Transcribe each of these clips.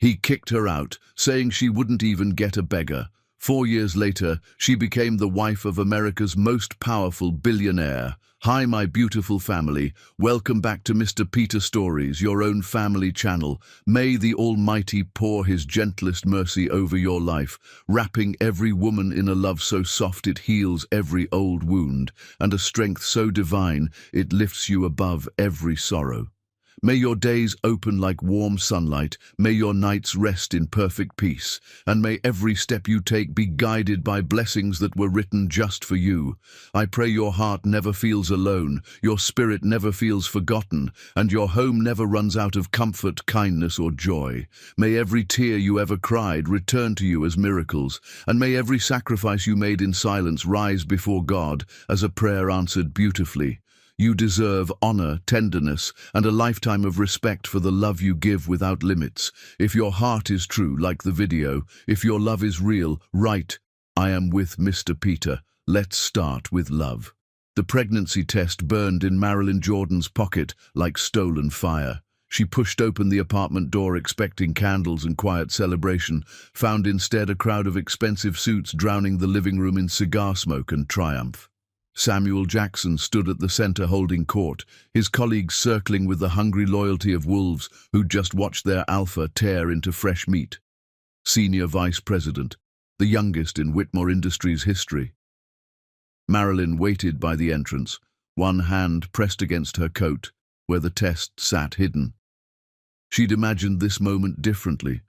He kicked her out, saying she wouldn't even get a beggar. 4 years later, she became the wife of America's most powerful billionaire. Hi, my beautiful family. Welcome back to Mr. Peter Stories, your own family channel. May the Almighty pour his gentlest mercy over your life, wrapping every woman in a love so soft it heals every old wound, and a strength so divine it lifts you above every sorrow. May your days open like warm sunlight, may your nights rest in perfect peace, and may every step you take be guided by blessings that were written just for you. I pray your heart never feels alone, your spirit never feels forgotten, and your home never runs out of comfort, kindness, or joy. May every tear you ever cried return to you as miracles, and may every sacrifice you made in silence rise before God as a prayer answered beautifully. You deserve honor, tenderness, and a lifetime of respect for the love you give without limits. If your heart is true, like the video, if your love is real, write, "I am with Mr. Peter. Let's start with love." The pregnancy test burned in Marilyn Jordan's pocket like stolen fire. She pushed open the apartment door expecting candles and quiet celebration, found instead a crowd of expensive suits drowning the living room in cigar smoke and triumph. Samuel Jackson stood at the center holding court, his colleagues circling with the hungry loyalty of wolves who'd just watched their alpha tear into fresh meat. Senior Vice President, the youngest in Whitmore Industries history. Marilyn waited by the entrance, one hand pressed against her coat, where the test sat hidden. She'd imagined this moment differently.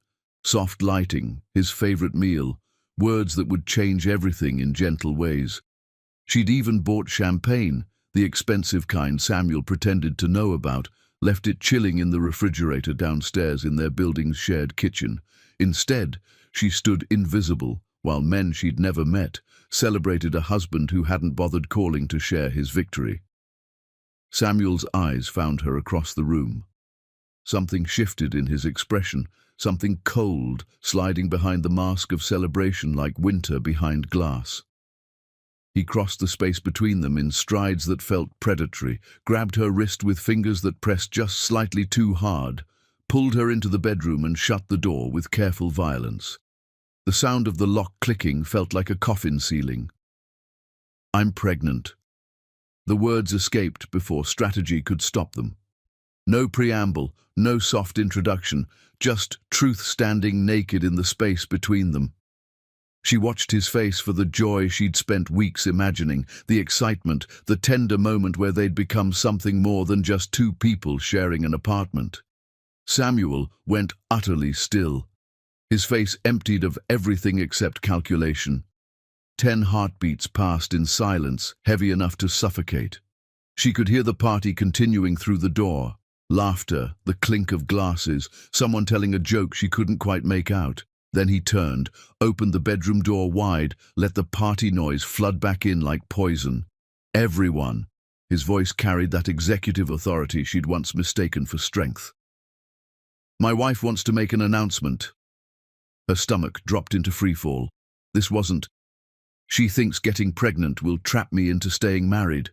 Soft lighting, his favorite meal, words that would change everything in gentle ways. She'd even bought champagne, the expensive kind Samuel pretended to know about, left it chilling in the refrigerator downstairs in their building's shared kitchen. Instead, she stood invisible, while men she'd never met celebrated a husband who hadn't bothered calling to share his victory. Samuel's eyes found her across the room. Something shifted in his expression, something cold, sliding behind the mask of celebration like winter behind glass. He crossed the space between them in strides that felt predatory, grabbed her wrist with fingers that pressed just slightly too hard, pulled her into the bedroom and shut the door with careful violence. The sound of the lock clicking felt like a coffin ceiling. "I'm pregnant." The words escaped before strategy could stop them. No preamble, no soft introduction, just truth standing naked in the space between them. She watched his face for the joy she'd spent weeks imagining, the excitement, the tender moment where they'd become something more than just two people sharing an apartment. Samuel went utterly still, his face emptied of everything except calculation. 10 heartbeats passed in silence, heavy enough to suffocate. She could hear the party continuing through the door. Laughter, the clink of glasses, someone telling a joke she couldn't quite make out. Then he turned, opened the bedroom door wide, let the party noise flood back in like poison. "Everyone." His voice carried that executive authority she'd once mistaken for strength. "My wife wants to make an announcement." Her stomach dropped into freefall. This wasn't, "She thinks getting pregnant will trap me into staying married."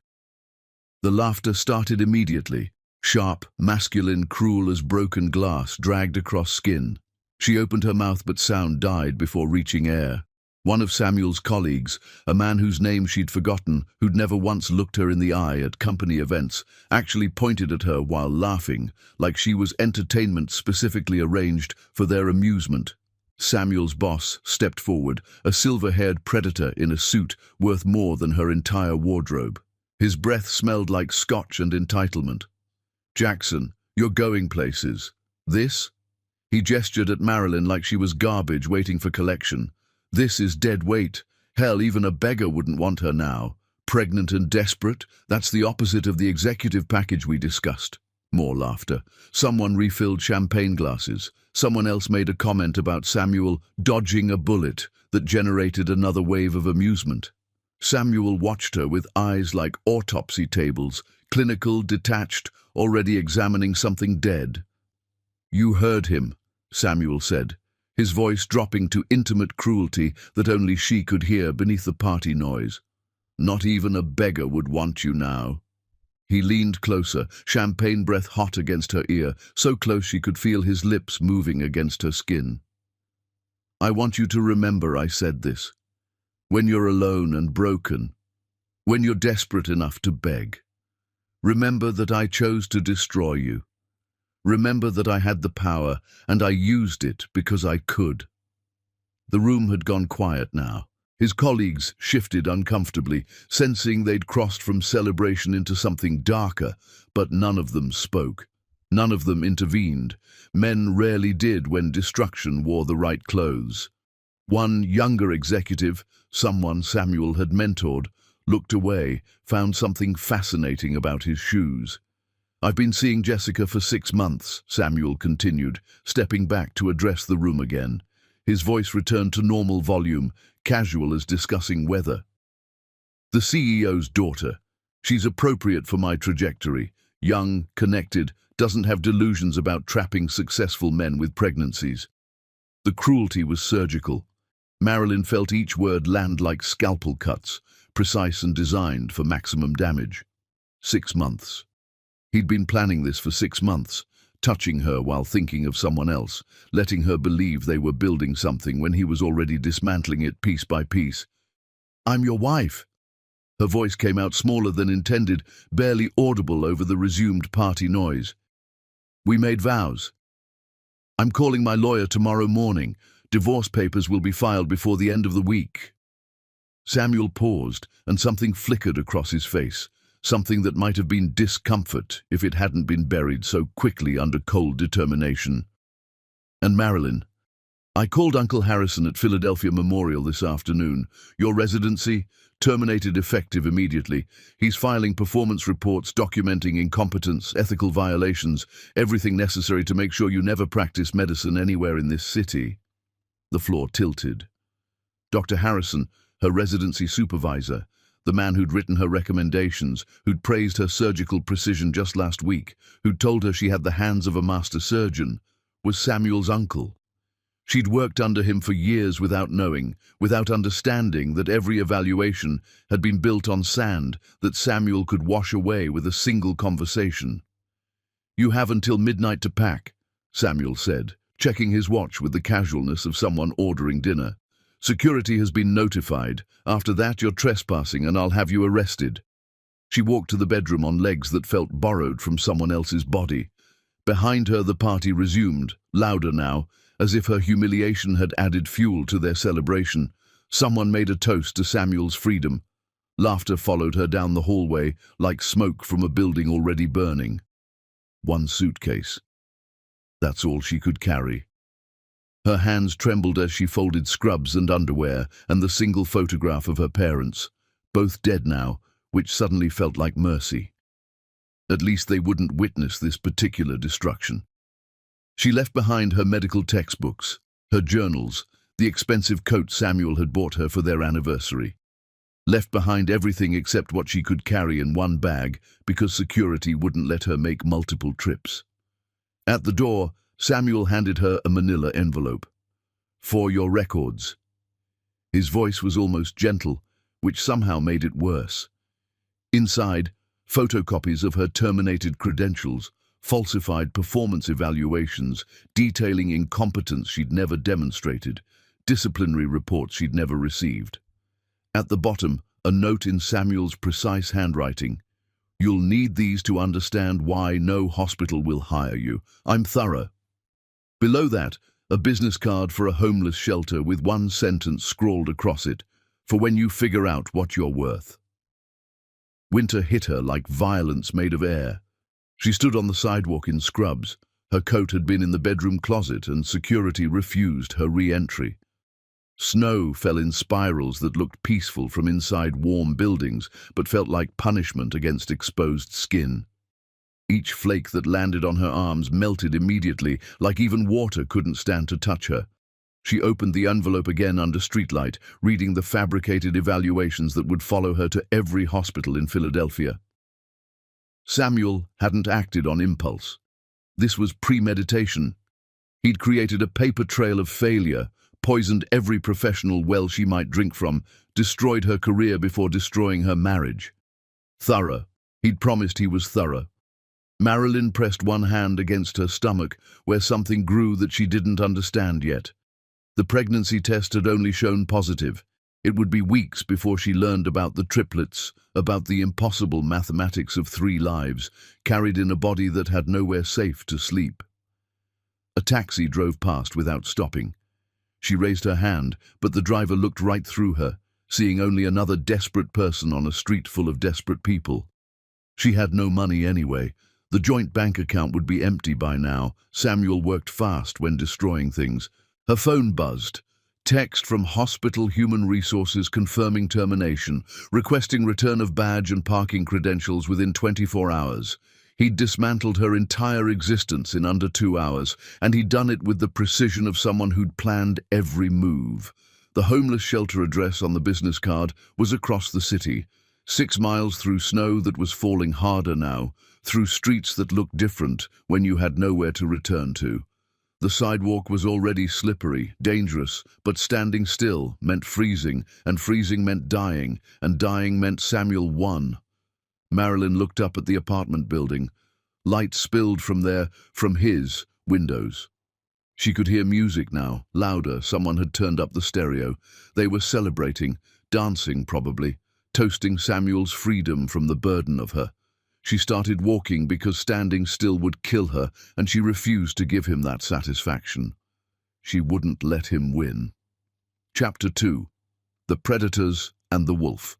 The laughter started immediately, sharp, masculine, cruel as broken glass dragged across skin. She opened her mouth but sound died before reaching air. One of Samuel's colleagues, a man whose name she'd forgotten, who'd never once looked her in the eye at company events, actually pointed at her while laughing, like she was entertainment specifically arranged for their amusement. Samuel's boss stepped forward, a silver-haired predator in a suit worth more than her entire wardrobe. His breath smelled like scotch and entitlement. "Jackson, you're going places. This?" He gestured at Marilyn like she was garbage waiting for collection. "This is dead weight. Hell, even a beggar wouldn't want her now. Pregnant and desperate, that's the opposite of the executive package we discussed." More laughter. Someone refilled champagne glasses. Someone else made a comment about Samuel dodging a bullet that generated another wave of amusement. Samuel watched her with eyes like autopsy tables, clinical, detached, already examining something dead. "You heard him," Samuel said, his voice dropping to intimate cruelty that only she could hear beneath the party noise. "Not even a beggar would want you now." He leaned closer, champagne breath hot against her ear, so close she could feel his lips moving against her skin. "I want you to remember I said this. When you're alone and broken, when you're desperate enough to beg, remember that I chose to destroy you. Remember that I had the power, and I used it because I could." The room had gone quiet now. His colleagues shifted uncomfortably, sensing they'd crossed from celebration into something darker, but none of them spoke. None of them intervened. Men rarely did when destruction wore the right clothes. One younger executive, someone Samuel had mentored, looked away, found something fascinating about his shoes. "I've been seeing Jessica for 6 months, Samuel continued, stepping back to address the room again. His voice returned to normal volume, casual as discussing weather. "The CEO's daughter. She's appropriate for my trajectory. Young, connected, doesn't have delusions about trapping successful men with pregnancies." The cruelty was surgical. Marilyn felt each word land like scalpel cuts, precise and designed for maximum damage. 6 months. He'd been planning this for 6 months, touching her while thinking of someone else, letting her believe they were building something when he was already dismantling it piece by piece. "I'm your wife." Her voice came out smaller than intended, barely audible over the resumed party noise. "We made vows. I'm calling my lawyer tomorrow morning. Divorce papers will be filed before the end of the week." Samuel paused, and something flickered across his face. Something that might have been discomfort if it hadn't been buried so quickly under cold determination. "And Marilyn, I called Uncle Harrison at Philadelphia Memorial this afternoon. Your residency? Terminated effective immediately. He's filing performance reports documenting incompetence, ethical violations, everything necessary to make sure you never practice medicine anywhere in this city." The floor tilted. Dr. Harrison, her residency supervisor, the man who'd written her recommendations, who'd praised her surgical precision just last week, who'd told her she had the hands of a master surgeon, was Samuel's uncle. She'd worked under him for years without knowing, without understanding that every evaluation had been built on sand that Samuel could wash away with a single conversation. "You have until midnight to pack," Samuel said, checking his watch with the casualness of someone ordering dinner. "Security has been notified. After that, you're trespassing and I'll have you arrested." She walked to the bedroom on legs that felt borrowed from someone else's body. Behind her, the party resumed, louder now, as if her humiliation had added fuel to their celebration. Someone made a toast to Samuel's freedom. Laughter followed her down the hallway, like smoke from a building already burning. One suitcase. That's all she could carry. Her hands trembled as she folded scrubs and underwear and the single photograph of her parents, both dead now, which suddenly felt like mercy. At least they wouldn't witness this particular destruction. She left behind her medical textbooks, her journals, the expensive coat Samuel had bought her for their anniversary. Left behind everything except what she could carry in one bag because security wouldn't let her make multiple trips. At the door, Samuel handed her a manila envelope. "For your records." His voice was almost gentle, which somehow made it worse. Inside, photocopies of her terminated credentials, falsified performance evaluations, detailing incompetence she'd never demonstrated, disciplinary reports she'd never received. At the bottom, a note in Samuel's precise handwriting. "You'll need these to understand why no hospital will hire you. I'm thorough." Below that, a business card for a homeless shelter with one sentence scrawled across it, "For when you figure out what you're worth." Winter hit her like violence made of air. She stood on the sidewalk in scrubs. Her coat had been in the bedroom closet and security refused her re-entry. Snow fell in spirals that looked peaceful from inside warm buildings, but felt like punishment against exposed skin. Each flake that landed on her arms melted immediately, like even water couldn't stand to touch her. She opened the envelope again under streetlight, reading the fabricated evaluations that would follow her to every hospital in Philadelphia. Samuel hadn't acted on impulse. This was premeditation. He'd created a paper trail of failure, poisoned every professional well she might drink from, destroyed her career before destroying her marriage. Thorough, He'd promised he was thorough. Marilyn pressed one hand against her stomach, where something grew that she didn't understand yet. The pregnancy test had only shown positive. It would be weeks before she learned about the triplets, about the impossible mathematics of 3 lives, carried in a body that had nowhere safe to sleep. A taxi drove past without stopping. She raised her hand, but the driver looked right through her, seeing only another desperate person on a street full of desperate people. She had no money anyway. The joint bank account would be empty by now. Samuel worked fast when destroying things. Her phone buzzed. Text from Hospital Human Resources confirming termination, requesting return of badge and parking credentials within 24 hours. He'd dismantled her entire existence in under 2 hours, and he'd done it with the precision of someone who'd planned every move. The homeless shelter address on the business card was across the city, 6 miles through snow that was falling harder now, through streets that looked different when you had nowhere to return to. The sidewalk was already slippery, dangerous, but standing still meant freezing, and freezing meant dying, and dying meant Samuel won. Marilyn looked up at the apartment building. Light spilled from his windows. She could hear music now, louder. Someone had turned up the stereo. They were celebrating, dancing probably, toasting Samuel's freedom from the burden of her. She started walking because standing still would kill her, and she refused to give him that satisfaction. She wouldn't let him win. Chapter 2. The Predators and the Wolf.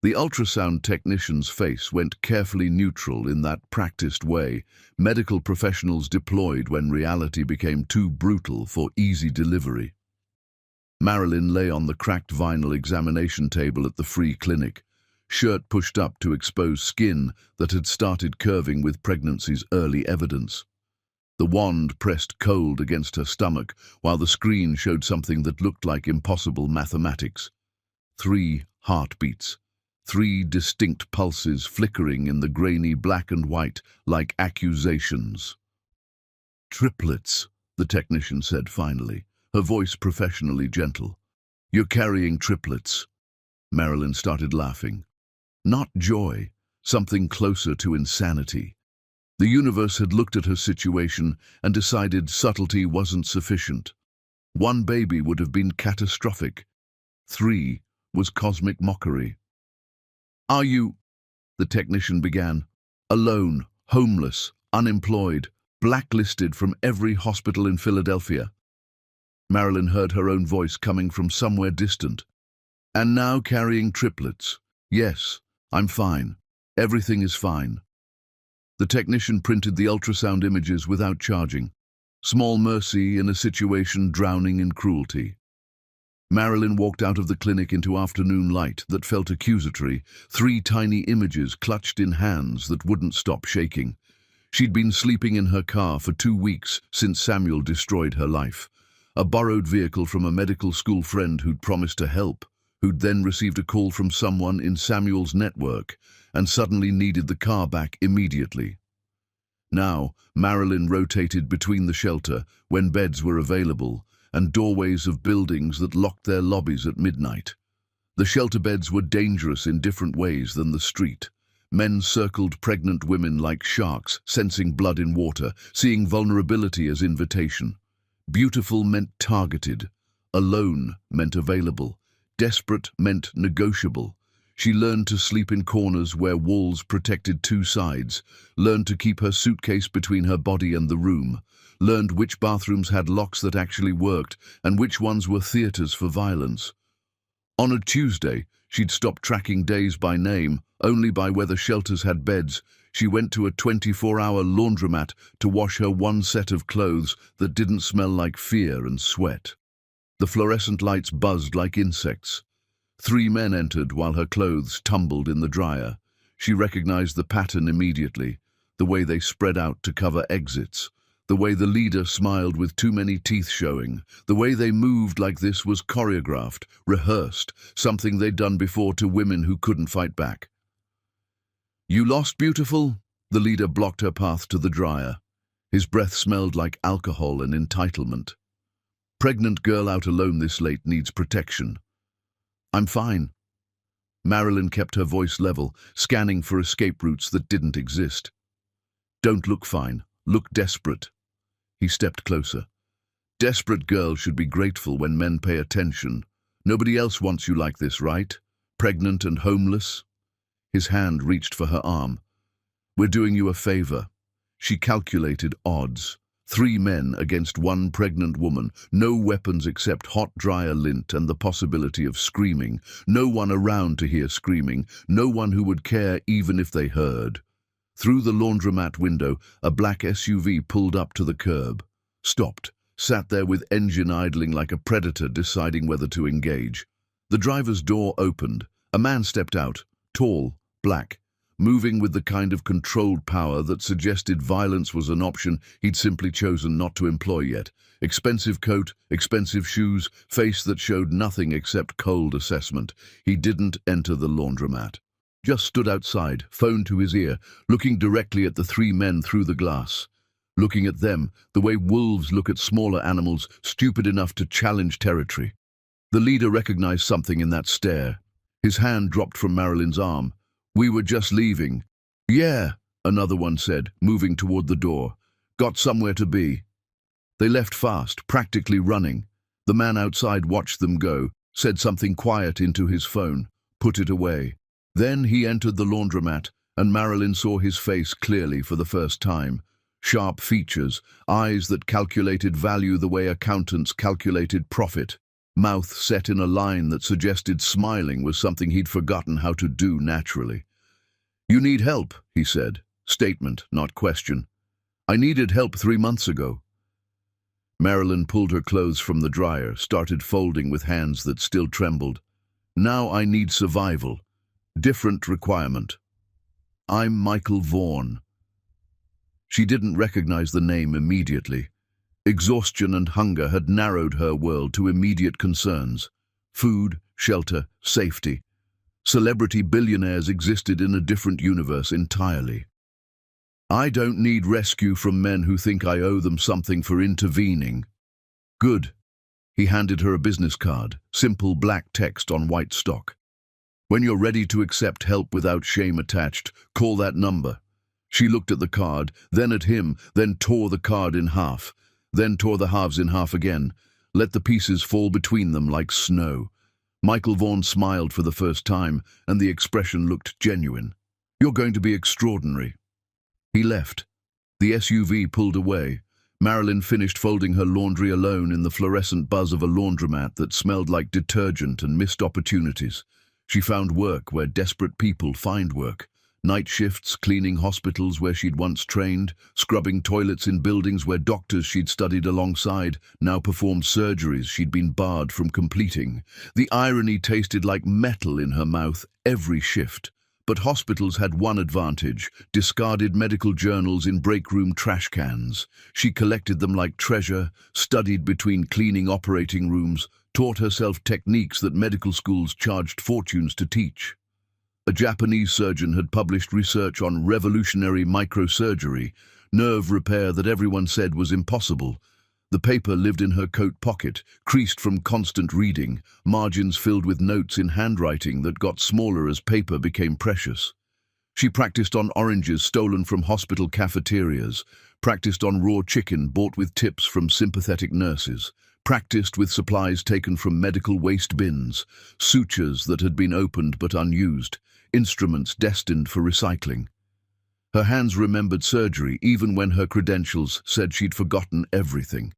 The ultrasound technician's face went carefully neutral in that practiced way medical professionals deployed when reality became too brutal for easy delivery. Marilyn lay on the cracked vinyl examination table at the free clinic, shirt pushed up to expose skin that had started curving with pregnancy's early evidence. The wand pressed cold against her stomach, while the screen showed something that looked like impossible mathematics. 3 heartbeats, 3 distinct pulses flickering in the grainy black and white like accusations. "Triplets," the technician said finally, her voice professionally gentle. "You're carrying triplets." Marilyn started laughing. Not joy, something closer to insanity. The universe had looked at her situation and decided subtlety wasn't sufficient. 1 baby would have been catastrophic. 3 was cosmic mockery. "Are you," the technician began, "alone, homeless, unemployed, blacklisted from every hospital in Philadelphia?" Marilyn heard her own voice coming from somewhere distant. "And now carrying triplets. Yes, I'm fine. Everything is fine." The technician printed the ultrasound images without charging. Small mercy in a situation drowning in cruelty. Marilyn walked out of the clinic into afternoon light that felt accusatory, 3 tiny images clutched in hands that wouldn't stop shaking. She'd been sleeping in her car for 2 weeks since Samuel destroyed her life. A borrowed vehicle from a medical school friend who'd promised to help, who'd then received a call from someone in Samuel's network and suddenly needed the car back immediately. Now, Marilyn rotated between the shelter, when beds were available, and doorways of buildings that locked their lobbies at midnight. The shelter beds were dangerous in different ways than the street. Men circled pregnant women like sharks, sensing blood in water, seeing vulnerability as invitation. Beautiful meant targeted. Alone meant available. Desperate meant negotiable. She learned to sleep in corners where walls protected 2 sides, learned to keep her suitcase between her body and the room, learned which bathrooms had locks that actually worked and which ones were theaters for violence. On a Tuesday, she'd stopped tracking days by name, only by whether shelters had beds. She went to a 24-hour laundromat to wash her 1 set of clothes that didn't smell like fear and sweat. The fluorescent lights buzzed like insects. 3 men entered while her clothes tumbled in the dryer. She recognized the pattern immediately, the way they spread out to cover exits, the way the leader smiled with too many teeth showing, the way they moved like this was choreographed, rehearsed, something they'd done before to women who couldn't fight back. "You lost, beautiful?" The leader blocked her path to the dryer. His breath smelled like alcohol and entitlement. "Pregnant girl out alone this late needs protection." "I'm fine." Marilyn kept her voice level, scanning for escape routes that didn't exist. "Don't look fine. Look desperate." He stepped closer. "Desperate girls should be grateful when men pay attention. Nobody else wants you like this, right? Pregnant and homeless?" His hand reached for her arm. "We're doing you a favor." She calculated odds. 3 men against 1 pregnant woman, no weapons except hot dryer lint and the possibility of screaming, no one around to hear screaming, no one who would care even if they heard. Through the laundromat window, a black SUV pulled up to the curb, stopped, sat there with engine idling like a predator deciding whether to engage. The driver's door opened. A man stepped out, tall, black, moving with the kind of controlled power that suggested violence was an option he'd simply chosen not to employ yet. Expensive coat, expensive shoes, face that showed nothing except cold assessment. He didn't enter the laundromat. Just stood outside, phone to his ear, looking directly at the 3 men through the glass. Looking at them, the way wolves look at smaller animals, stupid enough to challenge territory. The leader recognized something in that stare. His hand dropped from Marilyn's arm. "We were just leaving." "Yeah," another one said, moving toward the door. "Got somewhere to be." They left fast, practically running. The man outside watched them go, said something quiet into his phone, put it away. Then he entered the laundromat, and Marilyn saw his face clearly for the first time. Sharp features, eyes that calculated value the way accountants calculated profit. Mouth set in a line that suggested smiling was something he'd forgotten how to do naturally. "You need help," he said. Statement, not question. "I needed help 3 months ago." Marilyn pulled her clothes from the dryer, started folding with hands that still trembled. "Now I need survival. Different requirement. I'm Michael Vaughan." She didn't recognize the name immediately. Exhaustion and hunger had narrowed her world to immediate concerns. Food, shelter, safety. Celebrity billionaires existed in a different universe entirely. "I don't need rescue from men who think I owe them something for intervening." "Good." He handed her a business card, simple black text on white stock. "When you're ready to accept help without shame attached, call that number." She looked at the card, then at him, then tore the card in half. Then tore the halves in half again, let the pieces fall between them like snow. Michael Vaughan smiled for the first time, and the expression looked genuine. "You're going to be extraordinary." He left. The SUV pulled away. Marilyn finished folding her laundry alone in the fluorescent buzz of a laundromat that smelled like detergent and missed opportunities. She found work where desperate people find work. Night shifts, cleaning hospitals where she'd once trained, scrubbing toilets in buildings where doctors she'd studied alongside now performed surgeries she'd been barred from completing. The irony tasted like metal in her mouth every shift. But hospitals had one advantage: discarded medical journals in break-room trash cans. She collected them like treasure, studied between cleaning operating rooms, taught herself techniques that medical schools charged fortunes to teach. A Japanese surgeon had published research on revolutionary microsurgery, nerve repair that everyone said was impossible. The paper lived in her coat pocket, creased from constant reading, margins filled with notes in handwriting that got smaller as paper became precious. She practiced on oranges stolen from hospital cafeterias, practiced on raw chicken bought with tips from sympathetic nurses, practiced with supplies taken from medical waste bins, sutures that had been opened but unused, instruments destined for recycling. Her hands remembered surgery even when her credentials said she'd forgotten everything.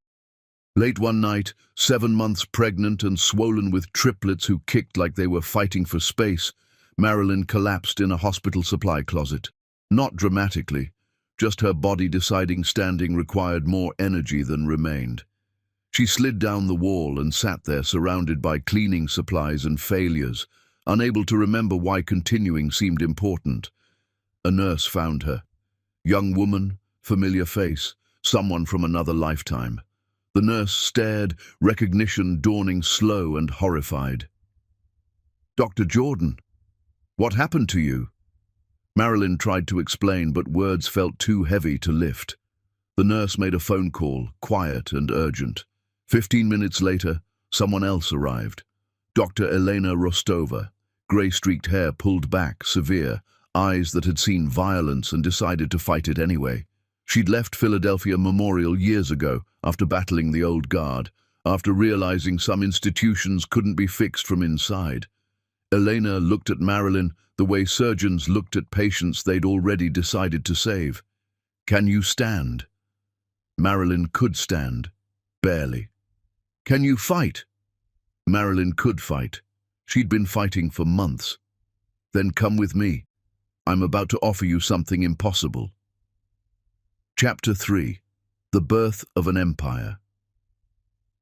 Late one night, 7 months pregnant and swollen with triplets who kicked like they were fighting for space, Marilyn collapsed in a hospital supply closet. Not dramatically, just her body deciding standing required more energy than remained. She slid down the wall and sat there surrounded by cleaning supplies and failures, unable to remember why continuing seemed important. A nurse found her. Young woman, familiar face, someone from another lifetime. The nurse stared, recognition dawning slow and horrified. "Dr. Jordan, what happened to you?" Marilyn tried to explain, but words felt too heavy to lift. The nurse made a phone call, quiet and urgent. 15 minutes later, someone else arrived. Dr. Elena Rostova, grey-streaked hair pulled back, severe, eyes that had seen violence and decided to fight it anyway. She'd left Philadelphia Memorial years ago, after battling the old guard, after realizing some institutions couldn't be fixed from inside. Elena looked at Marilyn the way surgeons looked at patients they'd already decided to save. "Can you stand?" Marilyn could stand. Barely. "Can you fight?" Marilyn could fight. She'd been fighting for months. "Then come with me. I'm about to offer you something impossible." Chapter 3. The Birth of an Empire.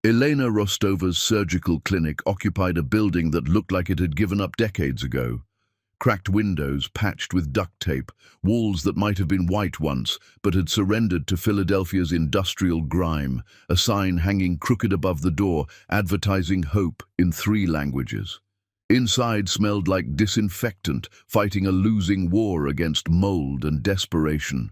Elena Rostova's surgical clinic occupied a building that looked like it had given up decades ago. Cracked windows patched with duct tape, walls that might have been white once but had surrendered to Philadelphia's industrial grime, a sign hanging crooked above the door advertising hope in 3 languages. Inside smelled like disinfectant, fighting a losing war against mold and desperation.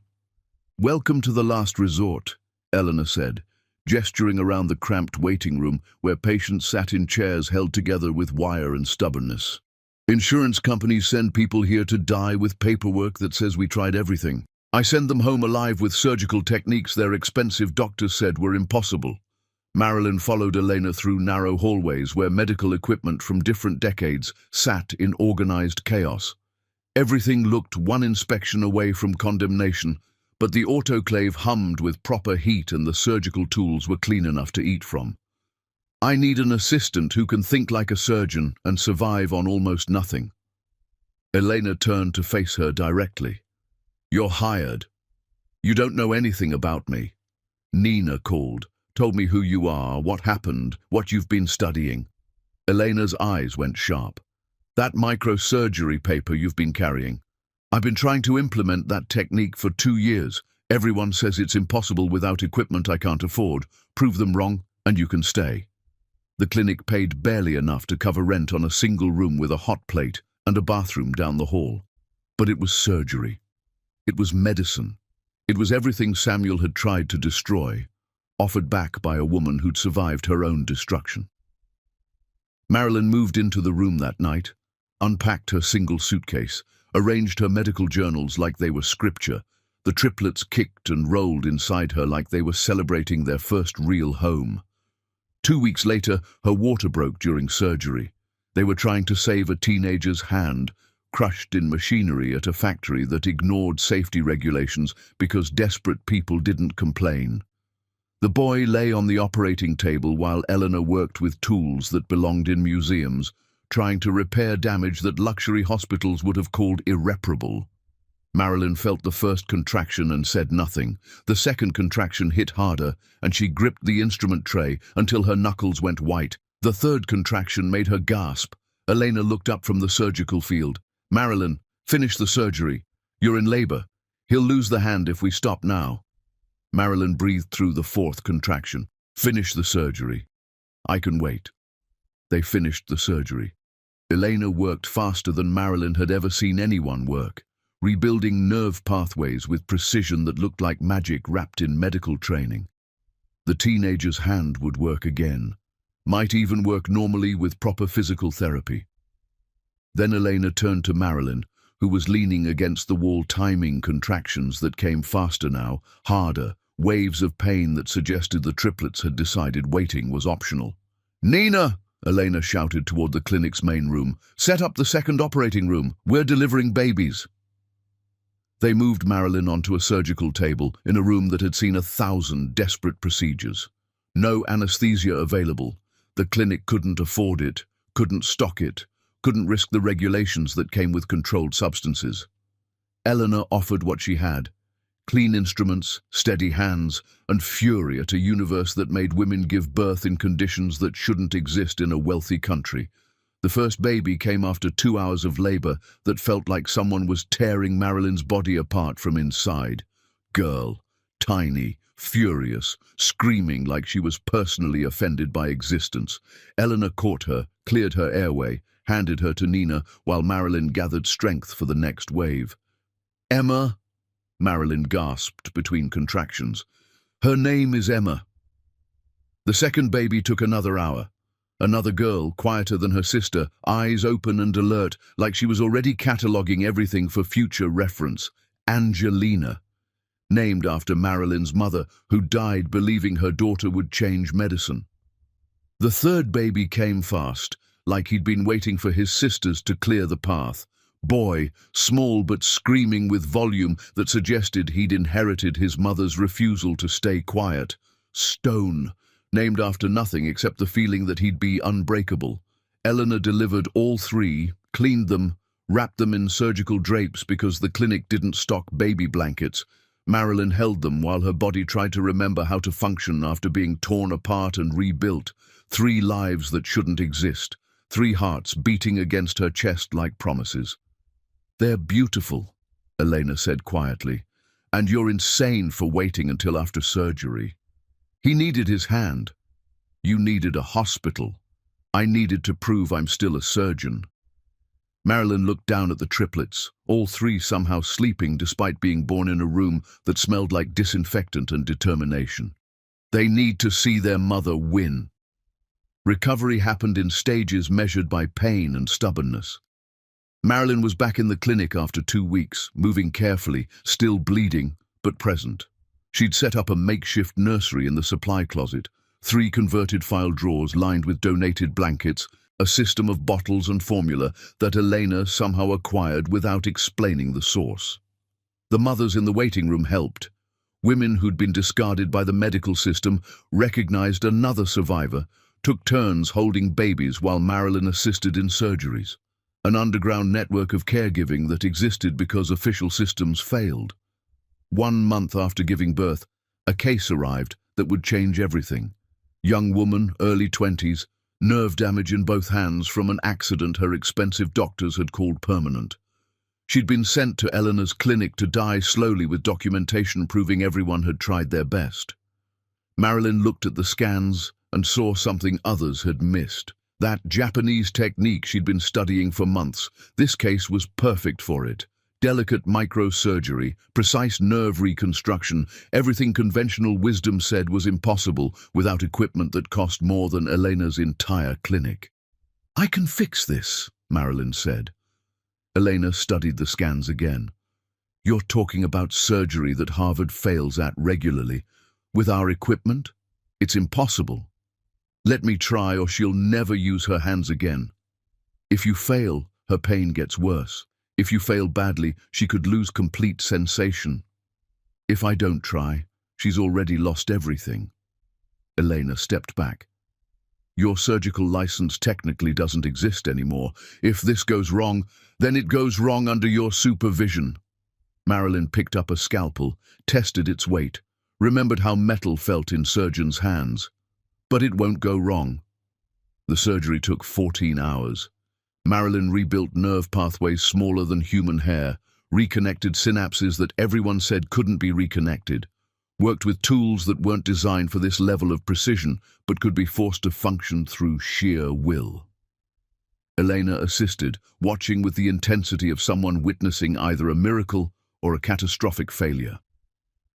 "Welcome to the last resort," Eleanor said, gesturing around the cramped waiting room where patients sat in chairs held together with wire and stubbornness. "Insurance companies send people here to die with paperwork that says we tried everything. I send them home alive with surgical techniques their expensive doctors said were impossible." Marilyn followed Elena through narrow hallways where medical equipment from different decades sat in organized chaos. Everything looked one inspection away from condemnation, but the autoclave hummed with proper heat and the surgical tools were clean enough to eat from. "I need an assistant who can think like a surgeon and survive on almost nothing." Elena turned to face her directly. "You're hired. You don't know anything about me." "Nina called, told me who you are, what happened, what you've been studying." Elena's eyes went sharp. "That microsurgery paper you've been carrying. I've been trying to implement that technique for 2 years. Everyone says it's impossible without equipment I can't afford. Prove them wrong, and you can stay." The clinic paid barely enough to cover rent on a single room with a hot plate and a bathroom down the hall. But it was surgery. It was medicine. It was everything Samuel had tried to destroy, offered back by a woman who'd survived her own destruction. Marilyn moved into the room that night, unpacked her single suitcase, arranged her medical journals like they were scripture. The triplets kicked and rolled inside her like they were celebrating their first real home. 2 weeks later, her water broke during surgery. They were trying to save a teenager's hand, crushed in machinery at a factory that ignored safety regulations because desperate people didn't complain. The boy lay on the operating table while Eleanor worked with tools that belonged in museums, trying to repair damage that luxury hospitals would have called irreparable. Marilyn felt the first contraction and said nothing. The second contraction hit harder, and she gripped the instrument tray until her knuckles went white. The third contraction made her gasp. Elena looked up from the surgical field. "Marilyn, finish the surgery. You're in labor. He'll lose the hand if we stop now." Marilyn breathed through the fourth contraction. "Finish the surgery. I can wait." They finished the surgery. Elena worked faster than Marilyn had ever seen anyone work, rebuilding nerve pathways with precision that looked like magic wrapped in medical training. The teenager's hand would work again, might even work normally with proper physical therapy. Then Elena turned to Marilyn, who was leaning against the wall timing contractions that came faster now, harder, waves of pain that suggested the triplets had decided waiting was optional. "Nina!" Elena shouted toward the clinic's main room. "Set up the second operating room. We're delivering babies." They moved Marilyn onto a surgical table in a room that had seen 1,000 desperate procedures. No anesthesia available. The clinic couldn't afford it, couldn't stock it, couldn't risk the regulations that came with controlled substances. Eleanor offered what she had: clean instruments, steady hands, and fury at a universe that made women give birth in conditions that shouldn't exist in a wealthy country. The first baby came after 2 hours of labor that felt like someone was tearing Marilyn's body apart from inside. Girl, tiny, furious, screaming like she was personally offended by existence. Eleanor caught her, cleared her airway, handed her to Nina while Marilyn gathered strength for the next wave. "Emma?" Marilyn gasped between contractions. "Her name is Emma." The second baby took another hour. Another girl, quieter than her sister, eyes open and alert, like she was already cataloguing everything for future reference. Angelina, named after Marilyn's mother, who died believing her daughter would change medicine. The third baby came fast, like he'd been waiting for his sisters to clear the path. Boy, small but screaming with volume that suggested he'd inherited his mother's refusal to stay quiet. Stone, named after nothing except the feeling that he'd be unbreakable. Eleanor delivered all three, cleaned them, wrapped them in surgical drapes because the clinic didn't stock baby blankets. Marilyn held them while her body tried to remember how to function after being torn apart and rebuilt. 3 lives that shouldn't exist. 3 hearts beating against her chest like promises. "They're beautiful," Elena said quietly, "and you're insane for waiting until after surgery." He needed his hand. "You needed a hospital. I needed to prove I'm still a surgeon." Marilyn looked down at the triplets, all 3 somehow sleeping despite being born in a room that smelled like disinfectant and determination. They need to see their mother win. Recovery happened in stages measured by pain and stubbornness. Marilyn was back in the clinic after 2 weeks, moving carefully, still bleeding, but present. She'd set up a makeshift nursery in the supply closet, 3 converted file drawers lined with donated blankets, a system of bottles and formula that Elena somehow acquired without explaining the source. The mothers in the waiting room helped. Women who'd been discarded by the medical system recognized another survivor, took turns holding babies while Marilyn assisted in surgeries. An underground network of caregiving that existed because official systems failed. 1 month after giving birth, a case arrived that would change everything. Young woman, early 20s, nerve damage in both hands from an accident her expensive doctors had called permanent. She'd been sent to Eleanor's clinic to die slowly with documentation proving everyone had tried their best. Marilyn looked at the scans and saw something others had missed. That Japanese technique she'd been studying for months. This case was perfect for it. Delicate microsurgery, precise nerve reconstruction, everything conventional wisdom said was impossible without equipment that cost more than Elena's entire clinic. "I can fix this," Marilyn said. Elena studied the scans again. "You're talking about surgery that Harvard fails at regularly. With our equipment? It's impossible. Let me try or she'll never use her hands again. If you fail, her pain gets worse. If you fail badly, she could lose complete sensation. If I don't try, she's already lost everything." Elena stepped back. "Your surgical license technically doesn't exist anymore. If this goes wrong, then it goes wrong under your supervision." Marilyn picked up a scalpel, tested its weight, remembered how metal felt in surgeons' hands. "But it won't go wrong." The surgery took 14 hours. Marilyn rebuilt nerve pathways smaller than human hair, reconnected synapses that everyone said couldn't be reconnected, worked with tools that weren't designed for this level of precision but could be forced to function through sheer will. Elena assisted, watching with the intensity of someone witnessing either a miracle or a catastrophic failure.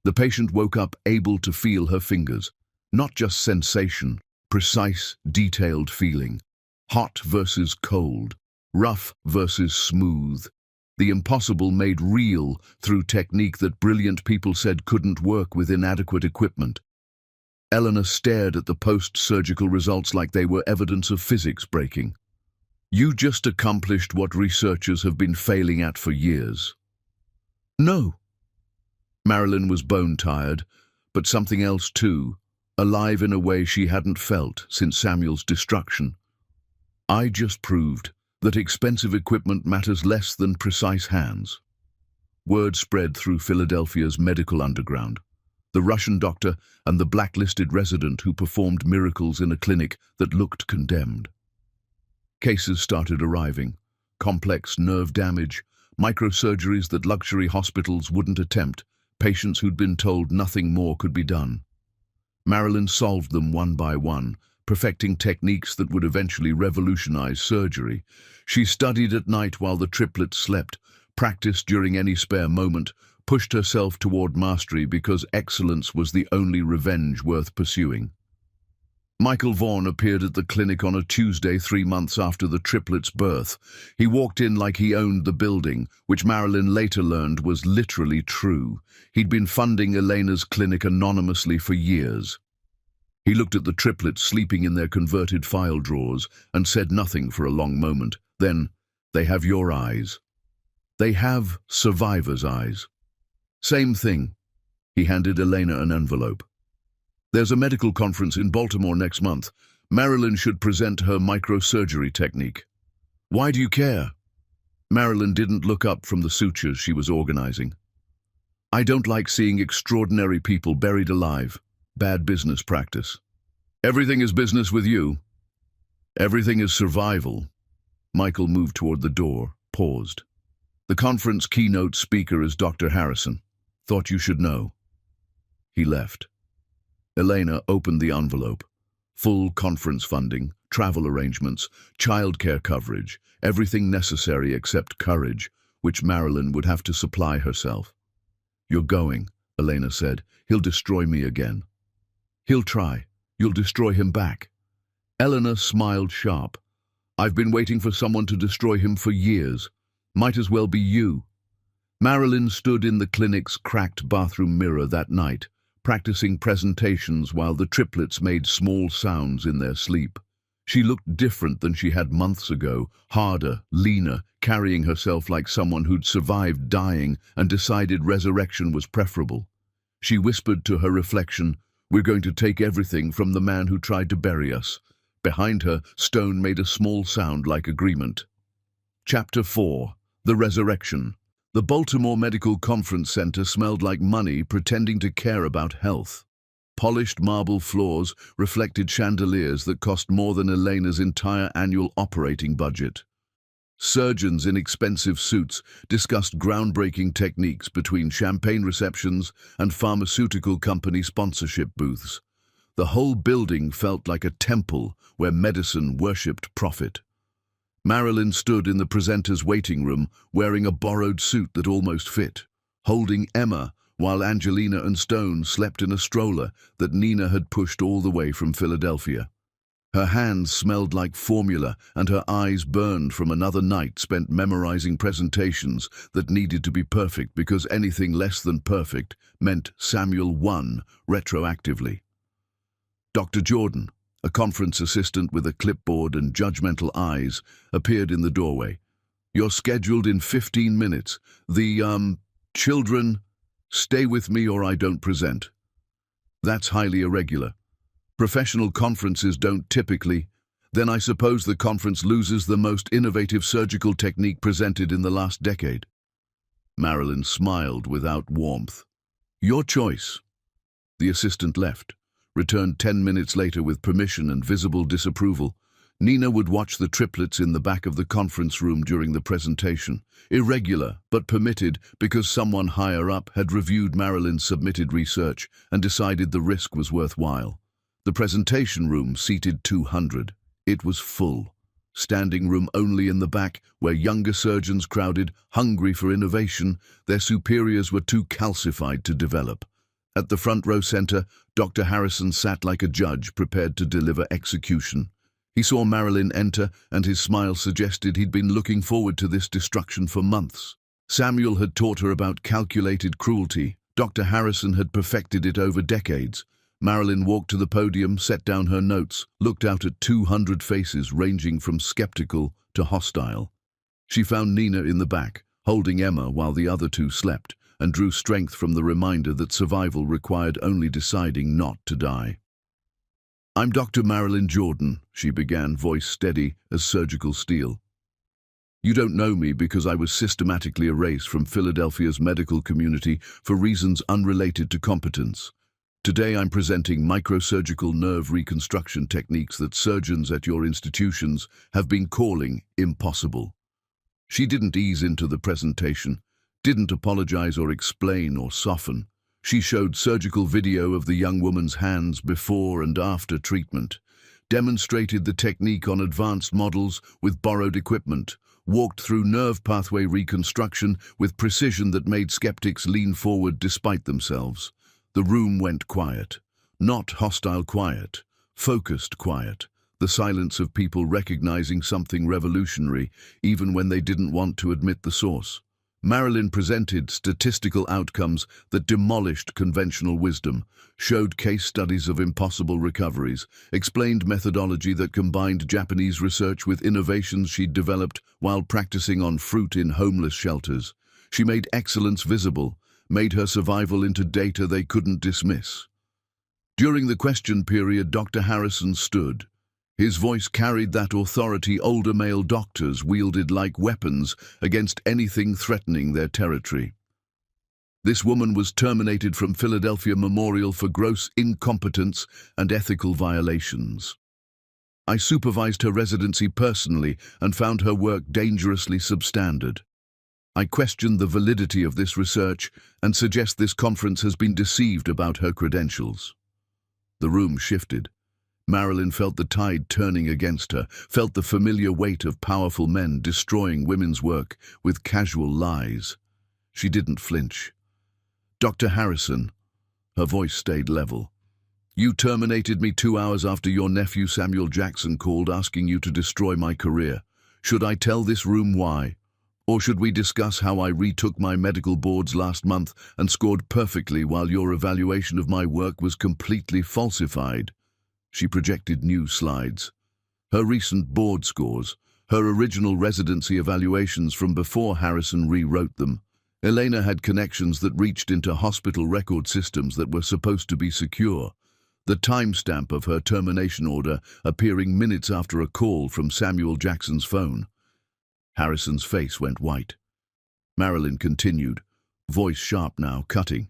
The patient woke up able to feel her fingers. Not just sensation, precise, detailed feeling. Hot versus cold, rough versus smooth. The impossible made real through technique that brilliant people said couldn't work with inadequate equipment. Eleanor stared at the post-surgical results like they were evidence of physics breaking. "You just accomplished what researchers have been failing at for years." "No." Marilyn was bone-tired, but something else too. Alive in a way she hadn't felt since Samuel's destruction. "I just proved that expensive equipment matters less than precise hands." Word spread through Philadelphia's medical underground. The Russian doctor and the blacklisted resident who performed miracles in a clinic that looked condemned. Cases started arriving. Complex nerve damage, microsurgeries that luxury hospitals wouldn't attempt, patients who'd been told nothing more could be done. Marilyn solved them one by one, perfecting techniques that would eventually revolutionize surgery. She studied at night while the triplets slept, practiced during any spare moment, pushed herself toward mastery because excellence was the only revenge worth pursuing. Michael Vaughan appeared at the clinic on a Tuesday 3 months after the triplets' birth. He walked in like he owned the building, which Marilyn later learned was literally true. He'd been funding Elena's clinic anonymously for years. He looked at the triplets sleeping in their converted file drawers and said nothing for a long moment. Then, "They have your eyes. They have survivor's eyes." "Same thing." He handed Elena an envelope. "There's a medical conference in Baltimore next month. Marilyn should present her microsurgery technique." "Why do you care?" Marilyn didn't look up from the sutures she was organizing. "I don't like seeing extraordinary people buried alive. Bad business practice." "Everything is business with you." "Everything is survival." Michael moved toward the door, paused. "The conference keynote speaker is Dr. Harrison. Thought you should know." He left. Elena opened the envelope. Full conference funding, travel arrangements, childcare coverage, everything necessary except courage, which Marilyn would have to supply herself. "You're going," Elena said. "He'll destroy me again." "He'll try. You'll destroy him back." Eleanor smiled sharp. "I've been waiting for someone to destroy him for years. Might as well be you." Marilyn stood in the clinic's cracked bathroom mirror that night, practicing presentations while the triplets made small sounds in their sleep. She looked different than she had months ago, harder, leaner, carrying herself like someone who'd survived dying and decided resurrection was preferable. She whispered to her reflection, "We're going to take everything from the man who tried to bury us." Behind her, stone made a small sound like agreement. Chapter 4. The Resurrection. The Baltimore Medical Conference Center smelled like money pretending to care about health. Polished marble floors reflected chandeliers that cost more than Elena's entire annual operating budget. Surgeons in expensive suits discussed groundbreaking techniques between champagne receptions and pharmaceutical company sponsorship booths. The whole building felt like a temple where medicine worshipped profit. Marilyn stood in the presenter's waiting room wearing a borrowed suit that almost fit, holding Emma while Angelina and Stone slept in a stroller that Nina had pushed all the way from Philadelphia. Her hands smelled like formula and her eyes burned from another night spent memorizing presentations that needed to be perfect because anything less than perfect meant Samuel won retroactively. Dr. Jordan, a conference assistant with a clipboard and judgmental eyes, appeared in the doorway. "You're scheduled in 15 minutes. Children, stay with me or I don't present." "That's highly irregular. Professional conferences don't typically." "Then I suppose the conference loses the most innovative surgical technique presented in the last decade." Marilyn smiled without warmth. "Your choice." The assistant left, returned 10 minutes later with permission and visible disapproval. Nina would watch the triplets in the back of the conference room during the presentation. Irregular, but permitted because someone higher up had reviewed Marilyn's submitted research and decided the risk was worthwhile. The presentation room seated 200. It was full. Standing room only in the back, where younger surgeons crowded, hungry for innovation. Their superiors were too calcified to develop. At the front row center, Dr. Harrison sat like a judge prepared to deliver execution. He saw Marilyn enter, and his smile suggested he'd been looking forward to this destruction for months. Samuel had taught her about calculated cruelty. Dr. Harrison had perfected it over decades. Marilyn walked to the podium, set down her notes, looked out at 200 faces ranging from skeptical to hostile. She found Nina in the back, holding Emma while the other two slept, and drew strength from the reminder that survival required only deciding not to die. "I'm Dr. Marilyn Jordan," she began, voice steady as surgical steel. "You don't know me because I was systematically erased from Philadelphia's medical community for reasons unrelated to competence. Today I'm presenting microsurgical nerve reconstruction techniques that surgeons at your institutions have been calling impossible." She didn't ease into the presentation, didn't apologize or explain or soften. She showed surgical video of the young woman's hands before and after treatment, demonstrated the technique on advanced models with borrowed equipment, walked through nerve pathway reconstruction with precision that made skeptics lean forward despite themselves. The room went quiet. Not hostile quiet. Focused quiet, the silence of people recognizing something revolutionary, even when they didn't want to admit the source. Marilyn presented statistical outcomes that demolished conventional wisdom, showed case studies of impossible recoveries, explained methodology that combined Japanese research with innovations she'd developed while practicing on fruit in homeless shelters. She made excellence visible, made her survival into data they couldn't dismiss. During the question period, Dr. Harrison stood. His voice carried that authority older male doctors wielded like weapons against anything threatening their territory. This woman was terminated from Philadelphia Memorial for gross incompetence and ethical violations. I supervised her residency personally and found her work dangerously substandard. I questioned the validity of this research and suggest this conference has been deceived about her credentials. The room shifted. Marilyn felt the tide turning against her, felt the familiar weight of powerful men destroying women's work with casual lies. She didn't flinch. Dr. Harrison, her voice stayed level. You terminated me 2 hours after your nephew Samuel Jackson called asking you to destroy my career. Should I tell this room why? Or should we discuss how I retook my medical boards last month and scored perfectly while your evaluation of my work was completely falsified? She projected new slides. Her recent board scores, her original residency evaluations from before Harrison rewrote them. Elena had connections that reached into hospital record systems that were supposed to be secure. The timestamp of her termination order appearing minutes after a call from Samuel Jackson's phone. Harrison's face went white. Marilyn continued, voice sharp now, cutting.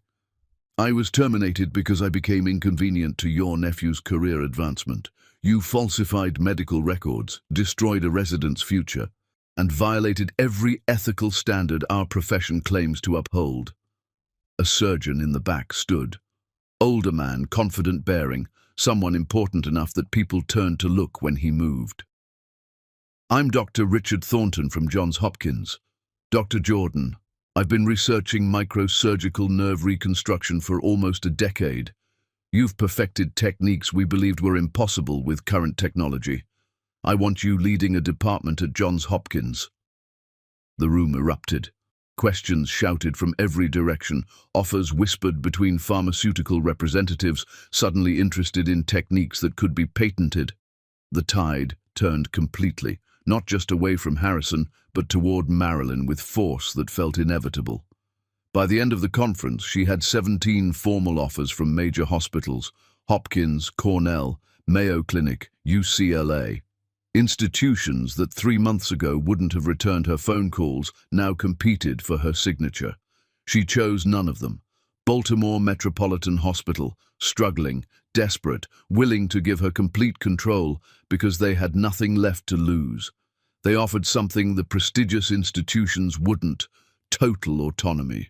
I was terminated because I became inconvenient to your nephew's career advancement. You falsified medical records, destroyed a resident's future, and violated every ethical standard our profession claims to uphold. A surgeon in the back stood. Older man, confident bearing, someone important enough that people turned to look when he moved. I'm Dr. Richard Thornton from Johns Hopkins. Dr. Jordan, I've been researching microsurgical nerve reconstruction for almost a decade. You've perfected techniques we believed were impossible with current technology. I want you leading a department at Johns Hopkins. The room erupted. Questions shouted from every direction, offers whispered between pharmaceutical representatives suddenly interested in techniques that could be patented. The tide turned completely, not just away from Harrison, but toward Marilyn with force that felt inevitable. By the end of the conference, she had 17 formal offers from major hospitals: Hopkins, Cornell, Mayo Clinic, UCLA. Institutions that 3 months ago wouldn't have returned her phone calls now competed for her signature. She chose none of them. Baltimore Metropolitan Hospital, struggling, desperate, willing to give her complete control because they had nothing left to lose. They offered something the prestigious institutions wouldn't: total autonomy.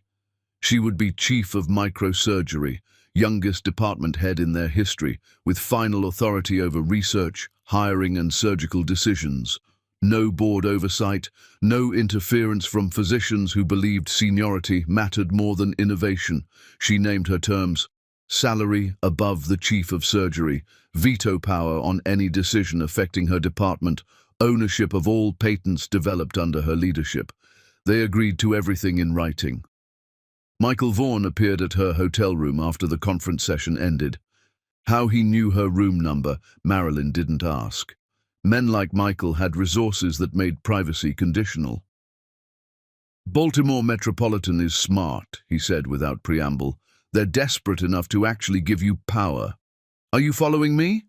She would be chief of microsurgery, youngest department head in their history, with final authority over research, hiring and surgical decisions. No board oversight, no interference from physicians who believed seniority mattered more than innovation. She named her terms: salary above the chief of surgery, veto power on any decision affecting her department, ownership of all patents developed under her leadership. They agreed to everything in writing. Michael Vaughan appeared at her hotel room after the conference session ended. How he knew her room number, Marilyn didn't ask. Men like Michael had resources that made privacy conditional. Baltimore Metropolitan is smart, he said without preamble. They're desperate enough to actually give you power. Are you following me?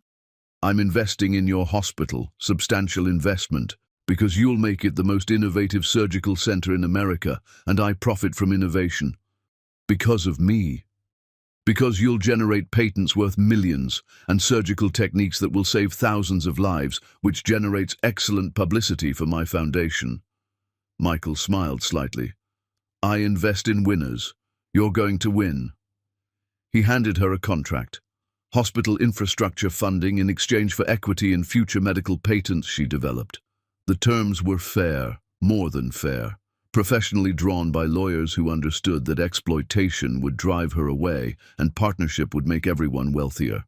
I'm investing in your hospital, substantial investment, because you'll make it the most innovative surgical center in America, and I profit from innovation. Because of me. Because you'll generate patents worth millions and surgical techniques that will save thousands of lives, which generates excellent publicity for my foundation. Michael smiled slightly. I invest in winners. You're going to win. He handed her a contract. Hospital infrastructure funding in exchange for equity in future medical patents she developed. The terms were fair, more than fair, professionally drawn by lawyers who understood that exploitation would drive her away and partnership would make everyone wealthier.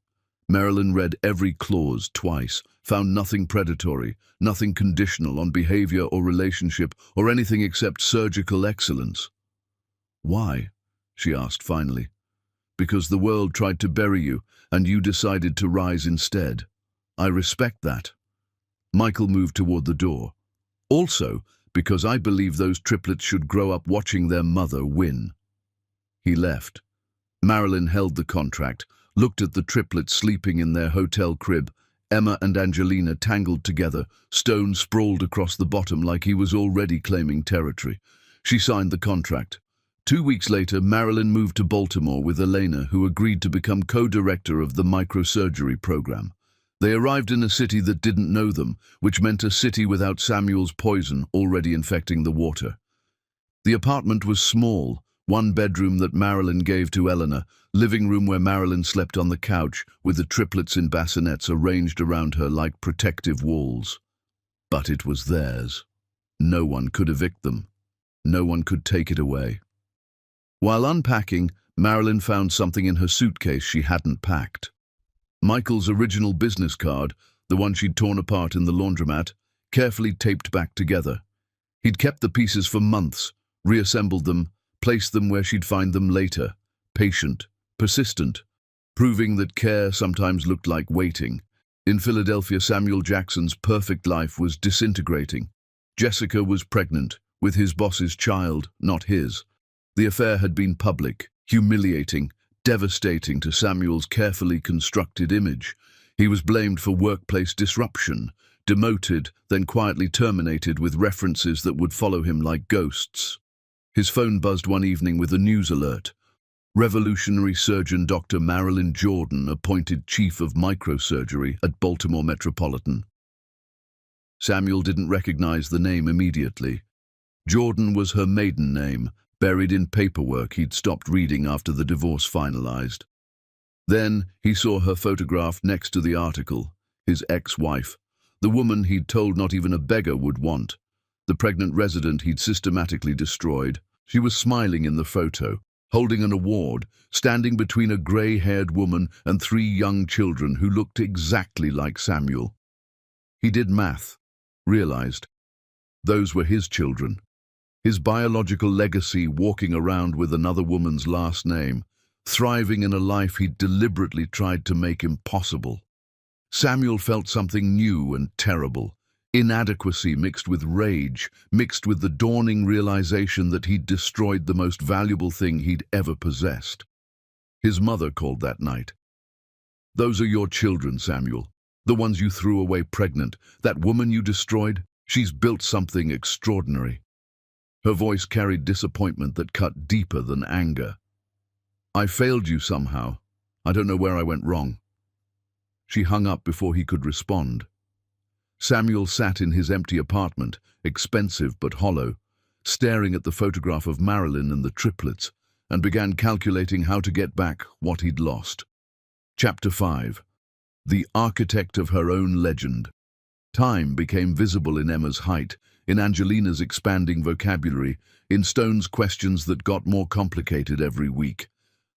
Marilyn read every clause twice, found nothing predatory, nothing conditional on behavior or relationship or anything except surgical excellence. "Why?" she asked finally. "Because the world tried to bury you, and you decided to rise instead. I respect that." Michael moved toward the door. "Also, because I believe those triplets should grow up watching their mother win." He left. Marilyn held the contract, looked at the triplets sleeping in their hotel crib, Emma and Angelina tangled together, Stone sprawled across the bottom like he was already claiming territory. She signed the contract. 2 weeks later, Marilyn moved to Baltimore with Elena, who agreed to become co-director of the microsurgery program. They arrived in a city that didn't know them, which meant a city without Samuel's poison already infecting the water. The apartment was small, one bedroom that Marilyn gave to Eleanor, living room where Marilyn slept on the couch, with the triplets in bassinets arranged around her like protective walls. But it was theirs. No one could evict them. No one could take it away. While unpacking, Marilyn found something in her suitcase she hadn't packed. Michael's original business card, the one she'd torn apart in the laundromat, carefully taped back together. He'd kept the pieces for months, reassembled them, placed them where she'd find them later, patient, persistent, proving that care sometimes looked like waiting. In Philadelphia, Samuel Jackson's perfect life was disintegrating. Jessica was pregnant, with his boss's child, not his. The affair had been public, humiliating, devastating to Samuel's carefully constructed image. He was blamed for workplace disruption, demoted, then quietly terminated with references that would follow him like ghosts. His phone buzzed one evening with a news alert. Revolutionary surgeon Dr. Marilyn Jordan appointed chief of microsurgery at Baltimore Metropolitan. Samuel didn't recognize the name immediately. Jordan was her maiden name, buried in paperwork he'd stopped reading after the divorce finalized. Then he saw her photograph next to the article, his ex-wife, the woman he'd told not even a beggar would want, the pregnant resident he'd systematically destroyed. She was smiling in the photo, holding an award, standing between a grey-haired woman and 3 young children who looked exactly like Samuel. He did math, realized. Those were his children. His biological legacy walking around with another woman's last name, thriving in a life he'd deliberately tried to make impossible. Samuel felt something new and terrible, inadequacy mixed with rage, mixed with the dawning realization that he'd destroyed the most valuable thing he'd ever possessed. His mother called that night. "Those are your children, Samuel. The ones you threw away pregnant. That woman you destroyed, she's built something extraordinary." Her voice carried disappointment that cut deeper than anger. "I failed you somehow. I don't know where I went wrong." She hung up before he could respond. Samuel sat in his empty apartment, expensive but hollow, staring at the photograph of Marilyn and the triplets, and began calculating how to get back what he'd lost. Chapter 5. The architect of her own legend. Time became visible in Emma's height, in Angelina's expanding vocabulary, in Stone's questions that got more complicated every week.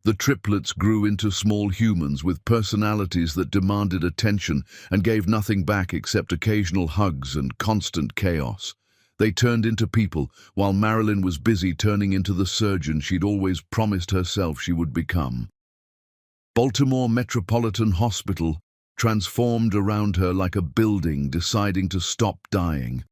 The triplets grew into small humans with personalities that demanded attention and gave nothing back except occasional hugs and constant chaos. They turned into people, while Marilyn was busy turning into the surgeon she'd always promised herself she would become. Baltimore Metropolitan Hospital transformed around her like a building deciding to stop dying.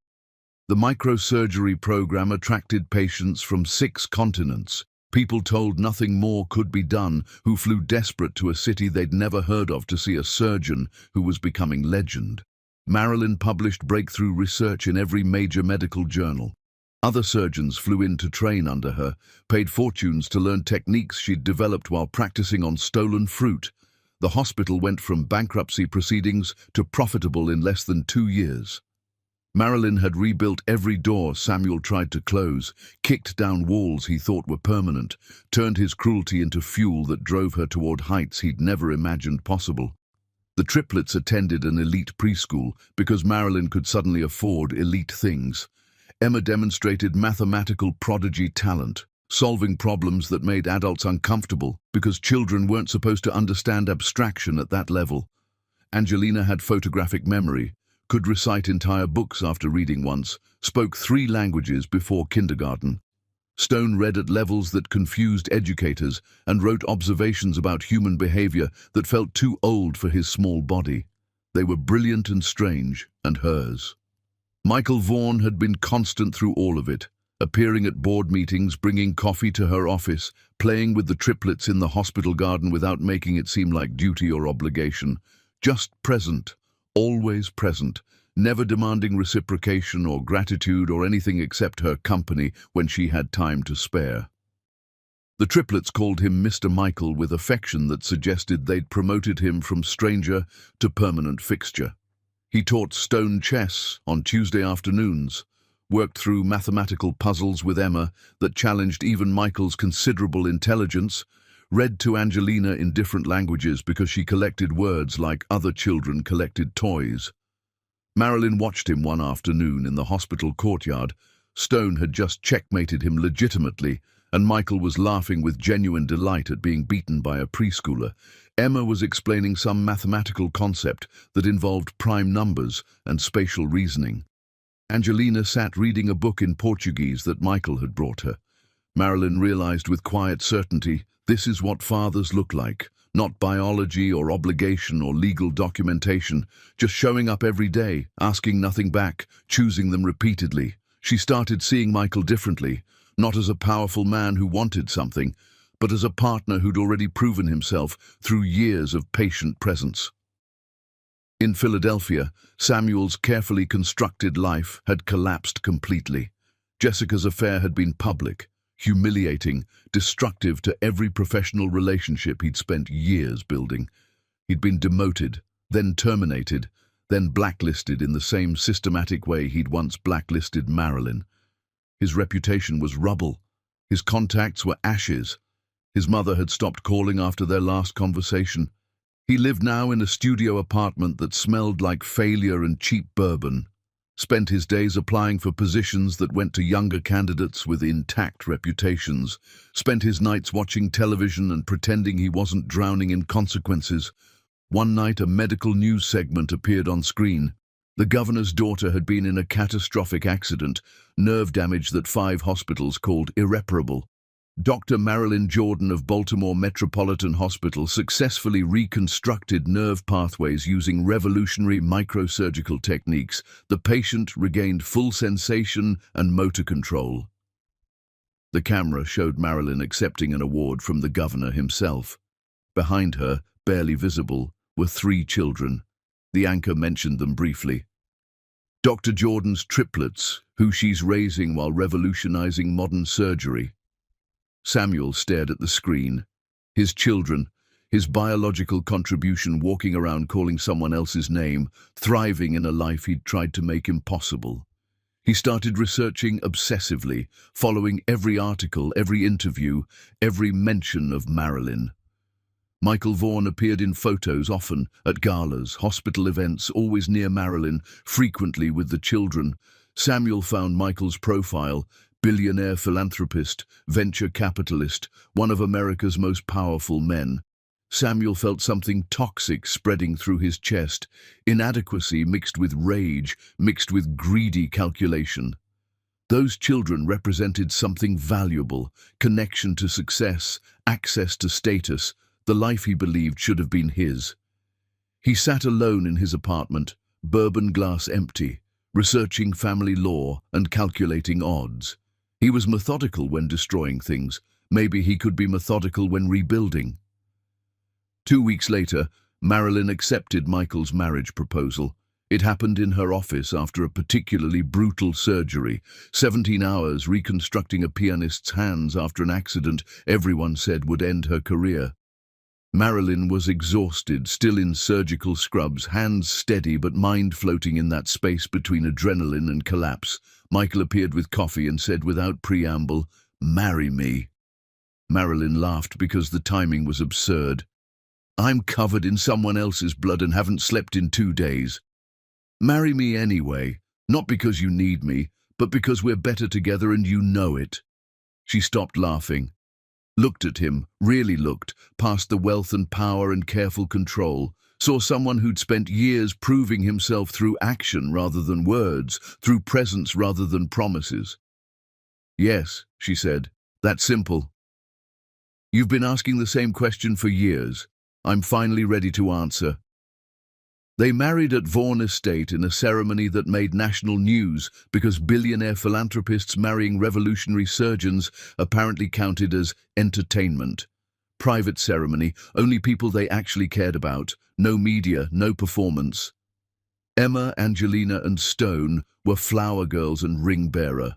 The microsurgery program attracted patients from 6 continents, people told nothing more could be done, who flew desperate to a city they'd never heard of to see a surgeon who was becoming legend. Marilyn published breakthrough research in every major medical journal. Other surgeons flew in to train under her, paid fortunes to learn techniques she'd developed while practicing on stolen fruit. The hospital went from bankruptcy proceedings to profitable in less than 2 years. Marilyn had rebuilt every door Samuel tried to close, kicked down walls he thought were permanent, turned his cruelty into fuel that drove her toward heights he'd never imagined possible. The triplets attended an elite preschool because Marilyn could suddenly afford elite things. Emma demonstrated mathematical prodigy talent. solving problems that made adults uncomfortable because children weren't supposed to understand abstraction at that level. Angelina had photographic memory, could recite entire books after reading once, spoke 3 languages before kindergarten. Stone read at levels that confused educators and wrote observations about human behavior that felt too old for his small body. They were brilliant and strange, and hers. Michael Vaughan had been constant through all of it, appearing at board meetings, bringing coffee to her office, playing with the triplets in the hospital garden without making it seem like duty or obligation. Just present, always present, never demanding reciprocation or gratitude or anything except her company when she had time to spare. The triplets called him Mr. Michael with affection that suggested they'd promoted him from stranger to permanent fixture. He taught stone chess on Tuesday afternoons, worked through mathematical puzzles with Emma that challenged even Michael's considerable intelligence, read to Angelina in different languages because she collected words like other children collected toys. Marilyn watched him one afternoon in the hospital courtyard. Stone had just checkmated him legitimately, and Michael was laughing with genuine delight at being beaten by a preschooler. Emma was explaining some mathematical concept that involved prime numbers and spatial reasoning. Angelina sat reading a book in Portuguese that Michael had brought her. Marilyn realized with quiet certainty, this is what fathers look like. Not biology or obligation or legal documentation, just showing up every day, asking nothing back, choosing them repeatedly. She started seeing Michael differently, not as a powerful man who wanted something, but as a partner who'd already proven himself through years of patient presence. In Philadelphia, Samuel's carefully constructed life had collapsed completely. Jessica's affair had been public, humiliating, destructive to every professional relationship he'd spent years building. He'd been demoted, then terminated, then blacklisted in the same systematic way he'd once blacklisted Marilyn. His reputation was rubble. His contacts were ashes. His mother had stopped calling after their last conversation. He lived now in a studio apartment that smelled like failure and cheap bourbon. Spent his days applying for positions that went to younger candidates with intact reputations. Spent his nights watching television and pretending he wasn't drowning in consequences. One night, a medical news segment appeared on screen. The governor's daughter had been in a catastrophic accident, nerve damage that 5 hospitals called irreparable. Dr. Marilyn Jordan of Baltimore Metropolitan Hospital successfully reconstructed nerve pathways using revolutionary microsurgical techniques. The patient regained full sensation and motor control. The camera showed Marilyn accepting an award from the governor himself. Behind her, barely visible, were 3 children. The anchor mentioned them briefly. Dr. Jordan's triplets, who she's raising while revolutionizing modern surgery. Samuel stared at the screen. His children, his biological contribution walking around calling someone else's name, thriving in a life he'd tried to make impossible. He started researching obsessively, following every article, every interview, every mention of Marilyn. Michael Vaughan appeared in photos often, at galas, hospital events, always near Marilyn, frequently with the children. Samuel found Michael's profile, billionaire philanthropist, venture capitalist, one of America's most powerful men. Samuel felt something toxic spreading through his chest, inadequacy mixed with rage, mixed with greedy calculation. Those children represented something valuable, connection to success, access to status, the life he believed should have been his. He sat alone in his apartment, bourbon glass empty, researching family law and calculating odds. He was methodical when destroying things. Maybe he could be methodical when rebuilding. 2 weeks later, Marilyn accepted Michael's marriage proposal. It happened in her office after a particularly brutal surgery. 17 hours reconstructing a pianist's hands after an accident everyone said would end her career. Marilyn was exhausted, still in surgical scrubs, hands steady but mind floating in that space between adrenaline and collapse. Michael appeared with coffee and said without preamble, "Marry me." Marilyn laughed because the timing was absurd. "I'm covered in someone else's blood and haven't slept in 2 days. Marry me anyway, not because you need me, but because we're better together and you know it." She stopped laughing, looked at him, really looked, past the wealth and power and careful control, saw someone who'd spent years proving himself through action rather than words, through presence rather than promises. "Yes," she said, "that's simple. You've been asking the same question for years. I'm finally ready to answer." They married at Vaughan Estate in a ceremony that made national news because billionaire philanthropists marrying revolutionary surgeons apparently counted as entertainment. Private ceremony, only people they actually cared about, no media, no performance. Emma, Angelina and Stone were flower girls and ring bearer.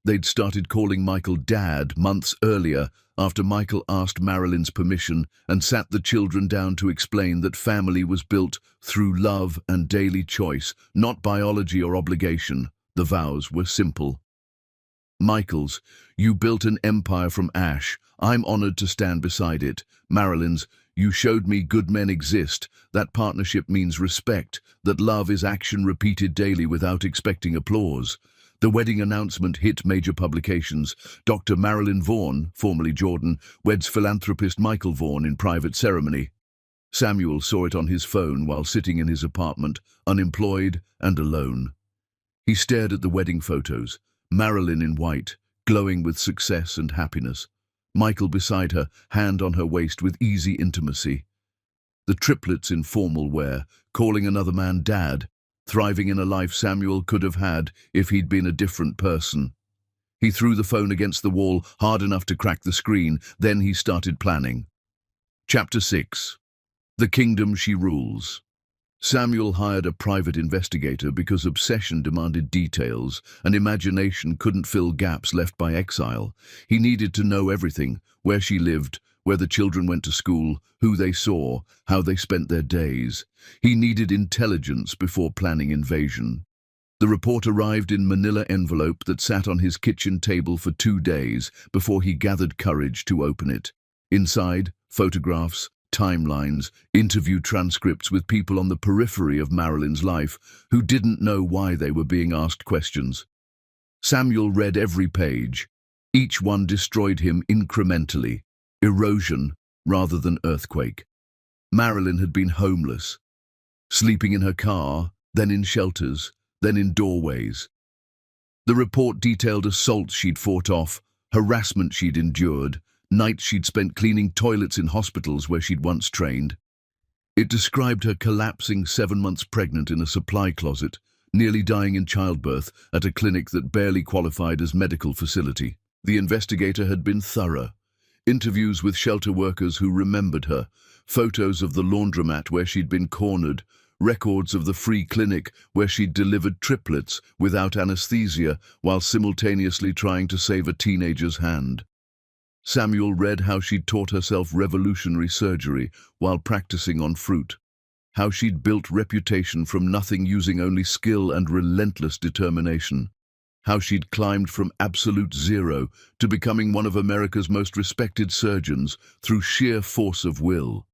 They'd started calling Michael Dad months earlier after Michael asked Marilyn's permission and sat the children down to explain that family was built through love and daily choice, not biology or obligation. The vows were simple. Michael's, "You built an empire from ash. I'm honored to stand beside it." Marilyn's, "You showed me good men exist. That partnership means respect, that love is action repeated daily without expecting applause." The wedding announcement hit major publications. Dr. Marilyn Vaughan, formerly Jordan, weds philanthropist Michael Vaughan in private ceremony. Samuel saw it on his phone while sitting in his apartment, unemployed and alone. He stared at the wedding photos, Marilyn in white, glowing with success and happiness. Michael beside her, hand on her waist with easy intimacy. The triplets in formal wear, calling another man Dad, thriving in a life Samuel could have had if he'd been a different person. He threw the phone against the wall hard enough to crack the screen, then he started planning. Chapter 6. The Kingdom She Rules. Samuel hired a private investigator because obsession demanded details and imagination couldn't fill gaps left by exile. He needed to know everything, where she lived, where the children went to school, who they saw, how they spent their days. He needed intelligence before planning invasion. The report arrived in manila envelope that sat on his kitchen table for 2 days before he gathered courage to open it. Inside, photographs, timelines, interview transcripts with people on the periphery of Marilyn's life who didn't know why they were being asked questions. Samuel read every page. Each one destroyed him incrementally. Erosion rather than earthquake. Marilyn had been homeless, sleeping in her car, then in shelters, then in doorways. The report detailed assaults she'd fought off, harassment she'd endured, nights she'd spent cleaning toilets in hospitals where she'd once trained. It described her collapsing 7 months pregnant in a supply closet, nearly dying in childbirth at a clinic that barely qualified as medical facility. The investigator had been thorough. Interviews with shelter workers who remembered her, photos of the laundromat where she'd been cornered, records of the free clinic where she'd delivered triplets without anesthesia while simultaneously trying to save a teenager's hand. Samuel read how she'd taught herself revolutionary surgery while practicing on fruit, how she'd built reputation from nothing using only skill and relentless determination, how she'd climbed from absolute zero to becoming one of America's most respected surgeons through sheer force of will.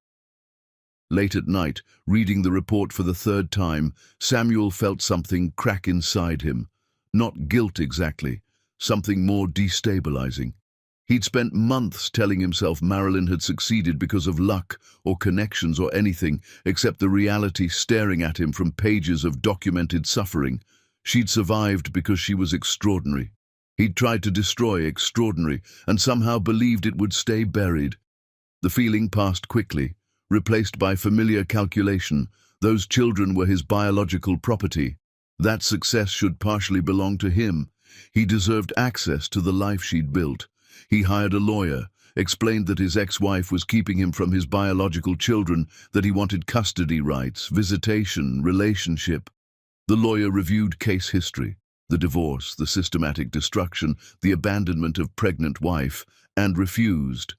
Late at night, reading the report for the 3rd time, Samuel felt something crack inside him. Not guilt exactly, something more destabilizing. He'd spent months telling himself Marilyn had succeeded because of luck or connections or anything except the reality staring at him from pages of documented suffering. She'd survived because she was extraordinary. He'd tried to destroy extraordinary and somehow believed it would stay buried. The feeling passed quickly, replaced by familiar calculation. Those children were his biological property. That success should partially belong to him. He deserved access to the life she'd built. He hired a lawyer, explained that his ex-wife was keeping him from his biological children, that he wanted custody rights, visitation, relationship. The lawyer reviewed case history, the divorce, the systematic destruction, the abandonment of pregnant wife, and refused.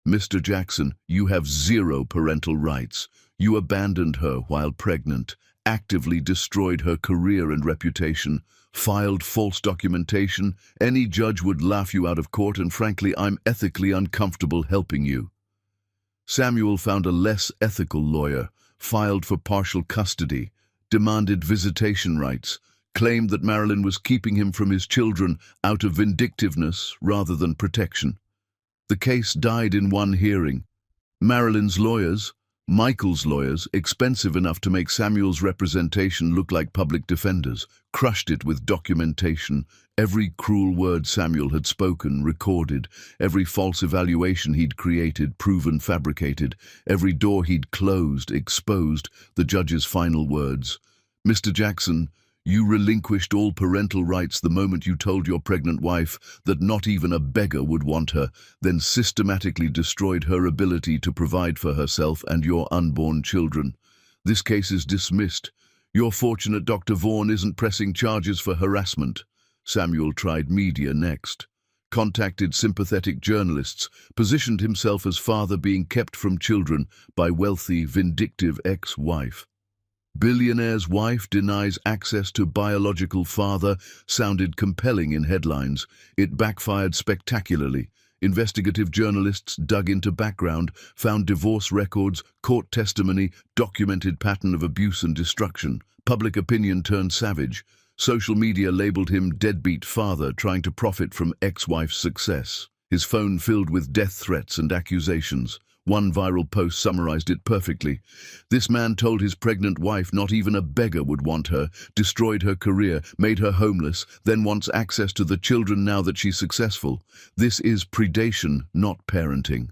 "Mr. Jackson, you have 0 parental rights. You abandoned her while pregnant, actively destroyed her career and reputation, filed false documentation. Any judge would laugh you out of court, and frankly, I'm ethically uncomfortable helping you." Samuel found a less ethical lawyer, filed for partial custody, demanded visitation rights, claimed that Marilyn was keeping him from his children out of vindictiveness rather than protection. The case died in one hearing. Marilyn's lawyers, Michael's lawyers, expensive enough to make Samuel's representation look like public defenders, crushed it with documentation, every cruel word Samuel had spoken recorded, every false evaluation he'd created proven fabricated, every door he'd closed exposed, the judge's final words. "Mr. Jackson, you relinquished all parental rights the moment you told your pregnant wife that not even a beggar would want her, then systematically destroyed her ability to provide for herself and your unborn children. This case is dismissed. You're fortunate Dr. Vaughan isn't pressing charges for harassment." Samuel tried media next. Contacted sympathetic journalists, positioned himself as father being kept from children by wealthy, vindictive ex-wife. "Billionaire's wife denies access to biological father" sounded compelling in headlines. It backfired spectacularly. Investigative journalists dug into background, found divorce records, court testimony, documented pattern of abuse and destruction. Public opinion turned savage. Social media labeled him deadbeat father trying to profit from ex-wife's success. His phone filled with death threats and accusations. One viral post summarized it perfectly. "This man told his pregnant wife not even a beggar would want her, destroyed her career, made her homeless, then wants access to the children now that she's successful. This is predation, not parenting."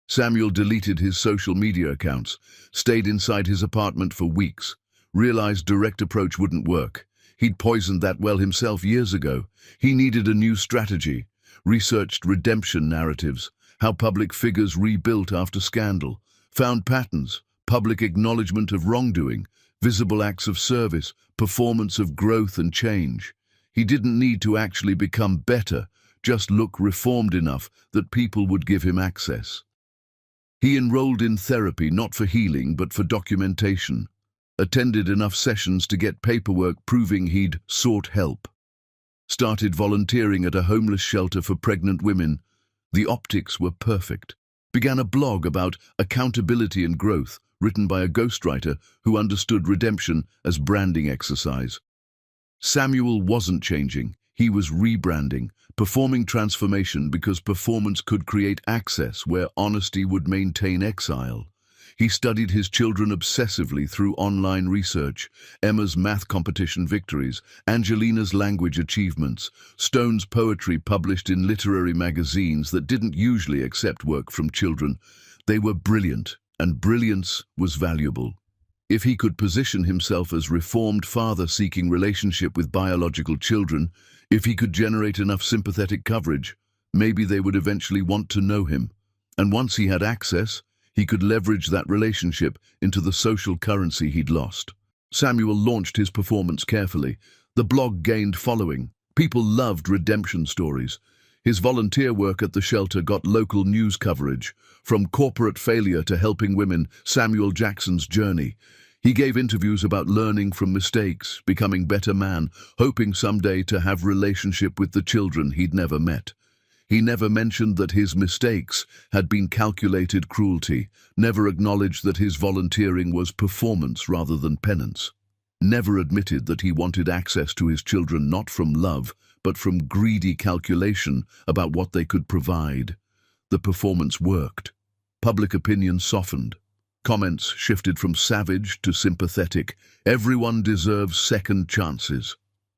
Samuel deleted his social media accounts, stayed inside his apartment for weeks, realized direct approach wouldn't work. He'd poisoned that well himself years ago. He needed a new strategy, researched redemption narratives, how public figures rebuilt after scandal, found patterns, public acknowledgement of wrongdoing, visible acts of service, performance of growth and change. He didn't need to actually become better, just look reformed enough that people would give him access. He enrolled in therapy not for healing but for documentation, attended enough sessions to get paperwork proving he'd sought help, started volunteering at a homeless shelter for pregnant women. The optics were perfect. Began a blog about accountability and growth, written by a ghostwriter who understood redemption as branding exercise. Samuel wasn't changing. He was rebranding, performing transformation because performance could create access where honesty would maintain exile. He studied his children obsessively through online research, Emma's math competition victories, Angelina's language achievements, Stone's poetry published in literary magazines that didn't usually accept work from children. They were brilliant, and brilliance was valuable. If he could position himself as reformed father seeking relationship with biological children, if he could generate enough sympathetic coverage, maybe they would eventually want to know him. And once he had access, he could leverage that relationship into the social currency he'd lost. Samuel launched his performance carefully. The blog gained following. People loved redemption stories. His volunteer work at the shelter got local news coverage. From corporate failure to helping women, Samuel Jackson's journey. He gave interviews about learning from mistakes, becoming better man, hoping someday to have relationship with the children he'd never met. He never mentioned that his mistakes had been calculated cruelty, never acknowledged that his volunteering was performance rather than penance, never admitted that he wanted access to his children not from love, but from greedy calculation about what they could provide. The performance worked. Public opinion softened. Comments shifted from savage to sympathetic. Everyone deserves second chances.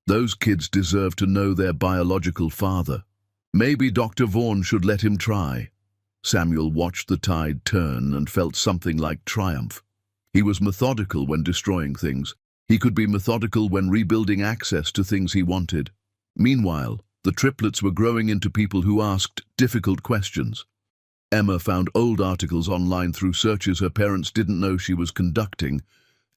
Those kids deserve to know their biological father. Maybe Dr. Vaughan should let him try. Samuel watched the tide turn and felt something like triumph. He was methodical when destroying things. He could be methodical when rebuilding access to things he wanted. Meanwhile, the triplets were growing into people who asked difficult questions. Emma found old articles online through searches her parents didn't know she was conducting.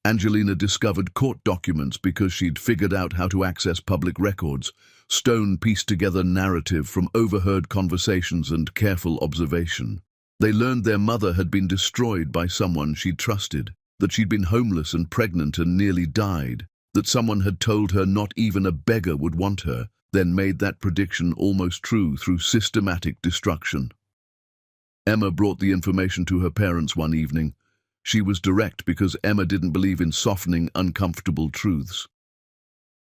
Angelina discovered court documents because she'd figured out how to access public records. Stone pieced together narrative from overheard conversations and careful observation. They learned their mother had been destroyed by someone she'd trusted, that she'd been homeless and pregnant and nearly died, that someone had told her not even a beggar would want her, then made that prediction almost true through systematic destruction. Emma brought the information to her parents one evening. She was direct because Emma didn't believe in softening uncomfortable truths.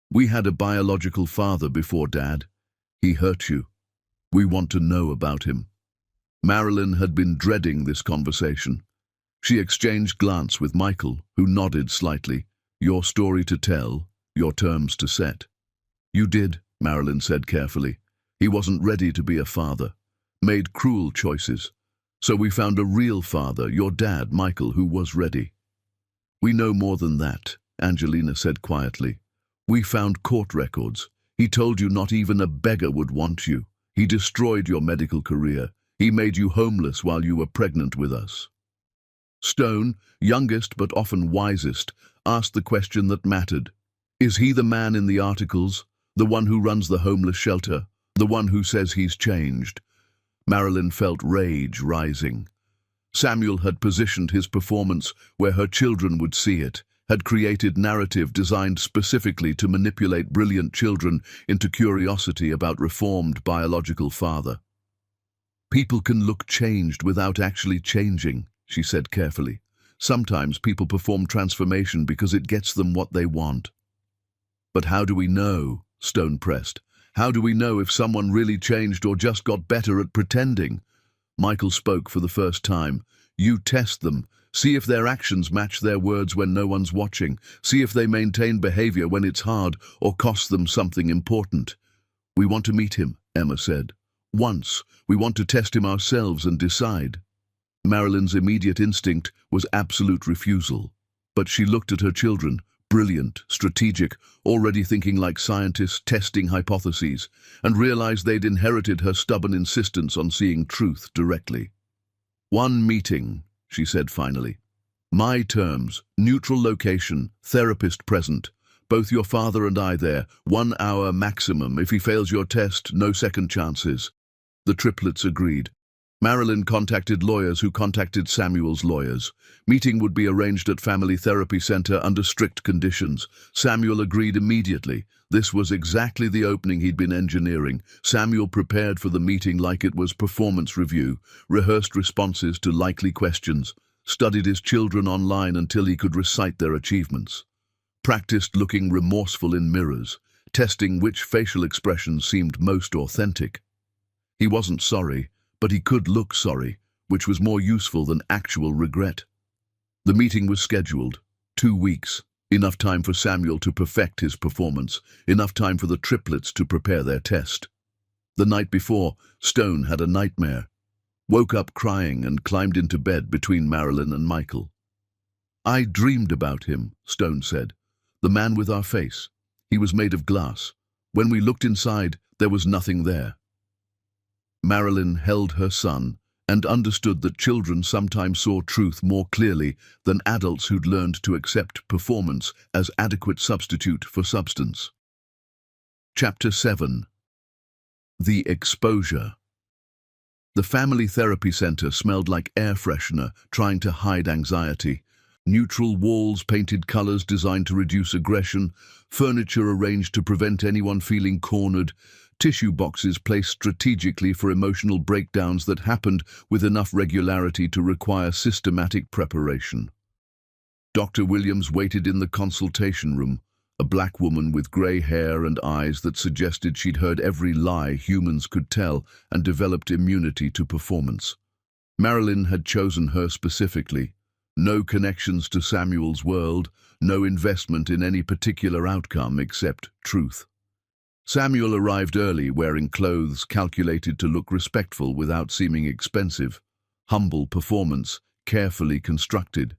We had a biological father before Dad. He hurt you. We want to know about him." Marilyn had been dreading this conversation. She exchanged glance with Michael, who nodded slightly. "Your story to tell, your terms to set." "You did," Marilyn said carefully. "He wasn't ready to be a father. Made cruel choices. So we found a real father, your dad, Michael, who was ready." "We know more than that," Angelina said quietly. "We found court records. He told you not even a beggar would want you. He destroyed your medical career. He made you homeless while you were pregnant with us." Stone, youngest but often wisest, asked the question that mattered. "Is he the man in the articles? The one who runs the homeless shelter? The one who says he's changed?" Marilyn felt rage rising. Samuel had positioned his performance where her children would see it, had created narrative designed specifically to manipulate brilliant children into curiosity about reformed biological father. "People can look changed without actually changing," she said carefully. "Sometimes people perform transformation because it gets them what they want." "But how do we know?" Stone pressed. "How do we know if someone really changed or just got better at pretending?" Michael spoke for the first time. "You test them. See if their actions match their words when no one's watching. See if they maintain behavior when it's hard or costs them something important." "We want to meet him," Emma said. "Once. We want to test him ourselves and decide." Marilyn's immediate instinct was absolute refusal. But she looked at her children, brilliant, strategic, already thinking like scientists, testing hypotheses, and realized they'd inherited her stubborn insistence on seeing truth directly. "One meeting," she said finally. "My terms, neutral location, therapist present. Both your father and I there, 1 hour maximum. If he fails your test, no second chances." The triplets agreed. Marilyn contacted lawyers who contacted Samuel's lawyers. Meeting would be arranged at Family Therapy Center under strict conditions. Samuel agreed immediately. This was exactly the opening he'd been engineering. Samuel prepared for the meeting like it was performance review, rehearsed responses to likely questions, studied his children online until he could recite their achievements, practiced looking remorseful in mirrors, testing which facial expressions seemed most authentic. He wasn't sorry, but he could look sorry, which was more useful than actual regret. The meeting was scheduled. 2 weeks. Enough time for Samuel to perfect his performance, enough time for the triplets to prepare their test. The night before, Stone had a nightmare. Woke up crying and climbed into bed between Marilyn and Michael. "I dreamed about him," Stone said. "The man with our face. He was made of glass. When we looked inside, there was nothing there." Marilyn held her son and understood that children sometimes saw truth more clearly than adults who'd learned to accept performance as adequate substitute for substance. Chapter 7. The Exposure. The Family Therapy Center smelled like air freshener, trying to hide anxiety. Neutral walls, painted colors designed to reduce aggression, furniture arranged to prevent anyone feeling cornered, tissue boxes placed strategically for emotional breakdowns that happened with enough regularity to require systematic preparation. Dr. Williams waited in the consultation room, a black woman with grey hair and eyes that suggested she'd heard every lie humans could tell and developed immunity to performance. Marilyn had chosen her specifically. No connections to Samuel's world, no investment in any particular outcome except truth. Samuel arrived early, wearing clothes calculated to look respectful without seeming expensive. Humble performance, carefully constructed.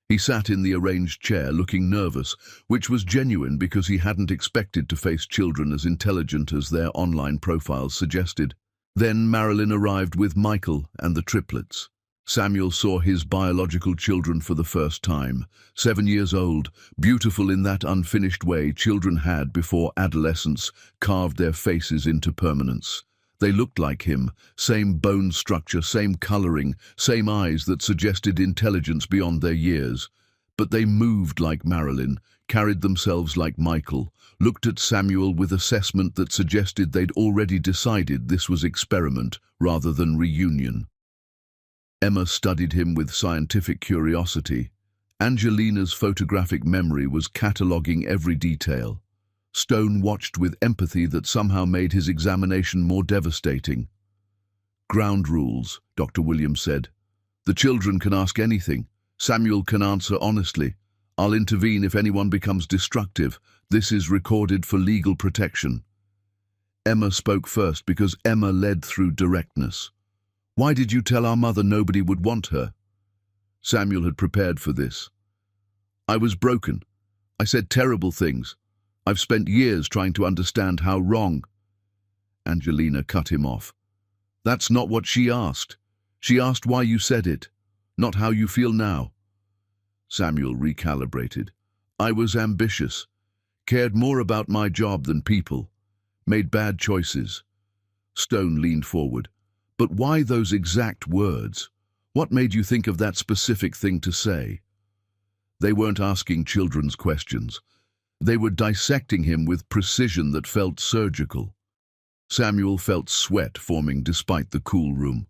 He sat in the arranged chair looking nervous, which was genuine because he hadn't expected to face children as intelligent as their online profiles suggested. Then Marilyn arrived with Michael and the triplets. Samuel saw his biological children for the first time, 7 years old, beautiful in that unfinished way children had before adolescence carved their faces into permanence. They looked like him, same bone structure, same coloring, same eyes that suggested intelligence beyond their years. But they moved like Marilyn, carried themselves like Michael, looked at Samuel with assessment that suggested they'd already decided this was experiment rather than reunion. Emma studied him with scientific curiosity. Angelina's photographic memory was cataloguing every detail. Stone watched with empathy that somehow made his examination more devastating. "Ground rules," Dr. Williams said. "The children can ask anything. Samuel can answer honestly. I'll intervene if anyone becomes destructive. This is recorded for legal protection." Emma spoke first because Emma led through directness. "Why did you tell our mother nobody would want her?" Samuel had prepared for this. "I was broken. I said terrible things. I've spent years trying to understand how wrong." Angelina cut him off. "That's not what she asked. She asked why you said it, not how you feel now." Samuel recalibrated. "I was ambitious, cared more about my job than people, made bad choices." Stone leaned forward. "But why those exact words? What made you think of that specific thing to say?" They weren't asking children's questions. They were dissecting him with precision that felt surgical. Samuel felt sweat forming despite the cool room.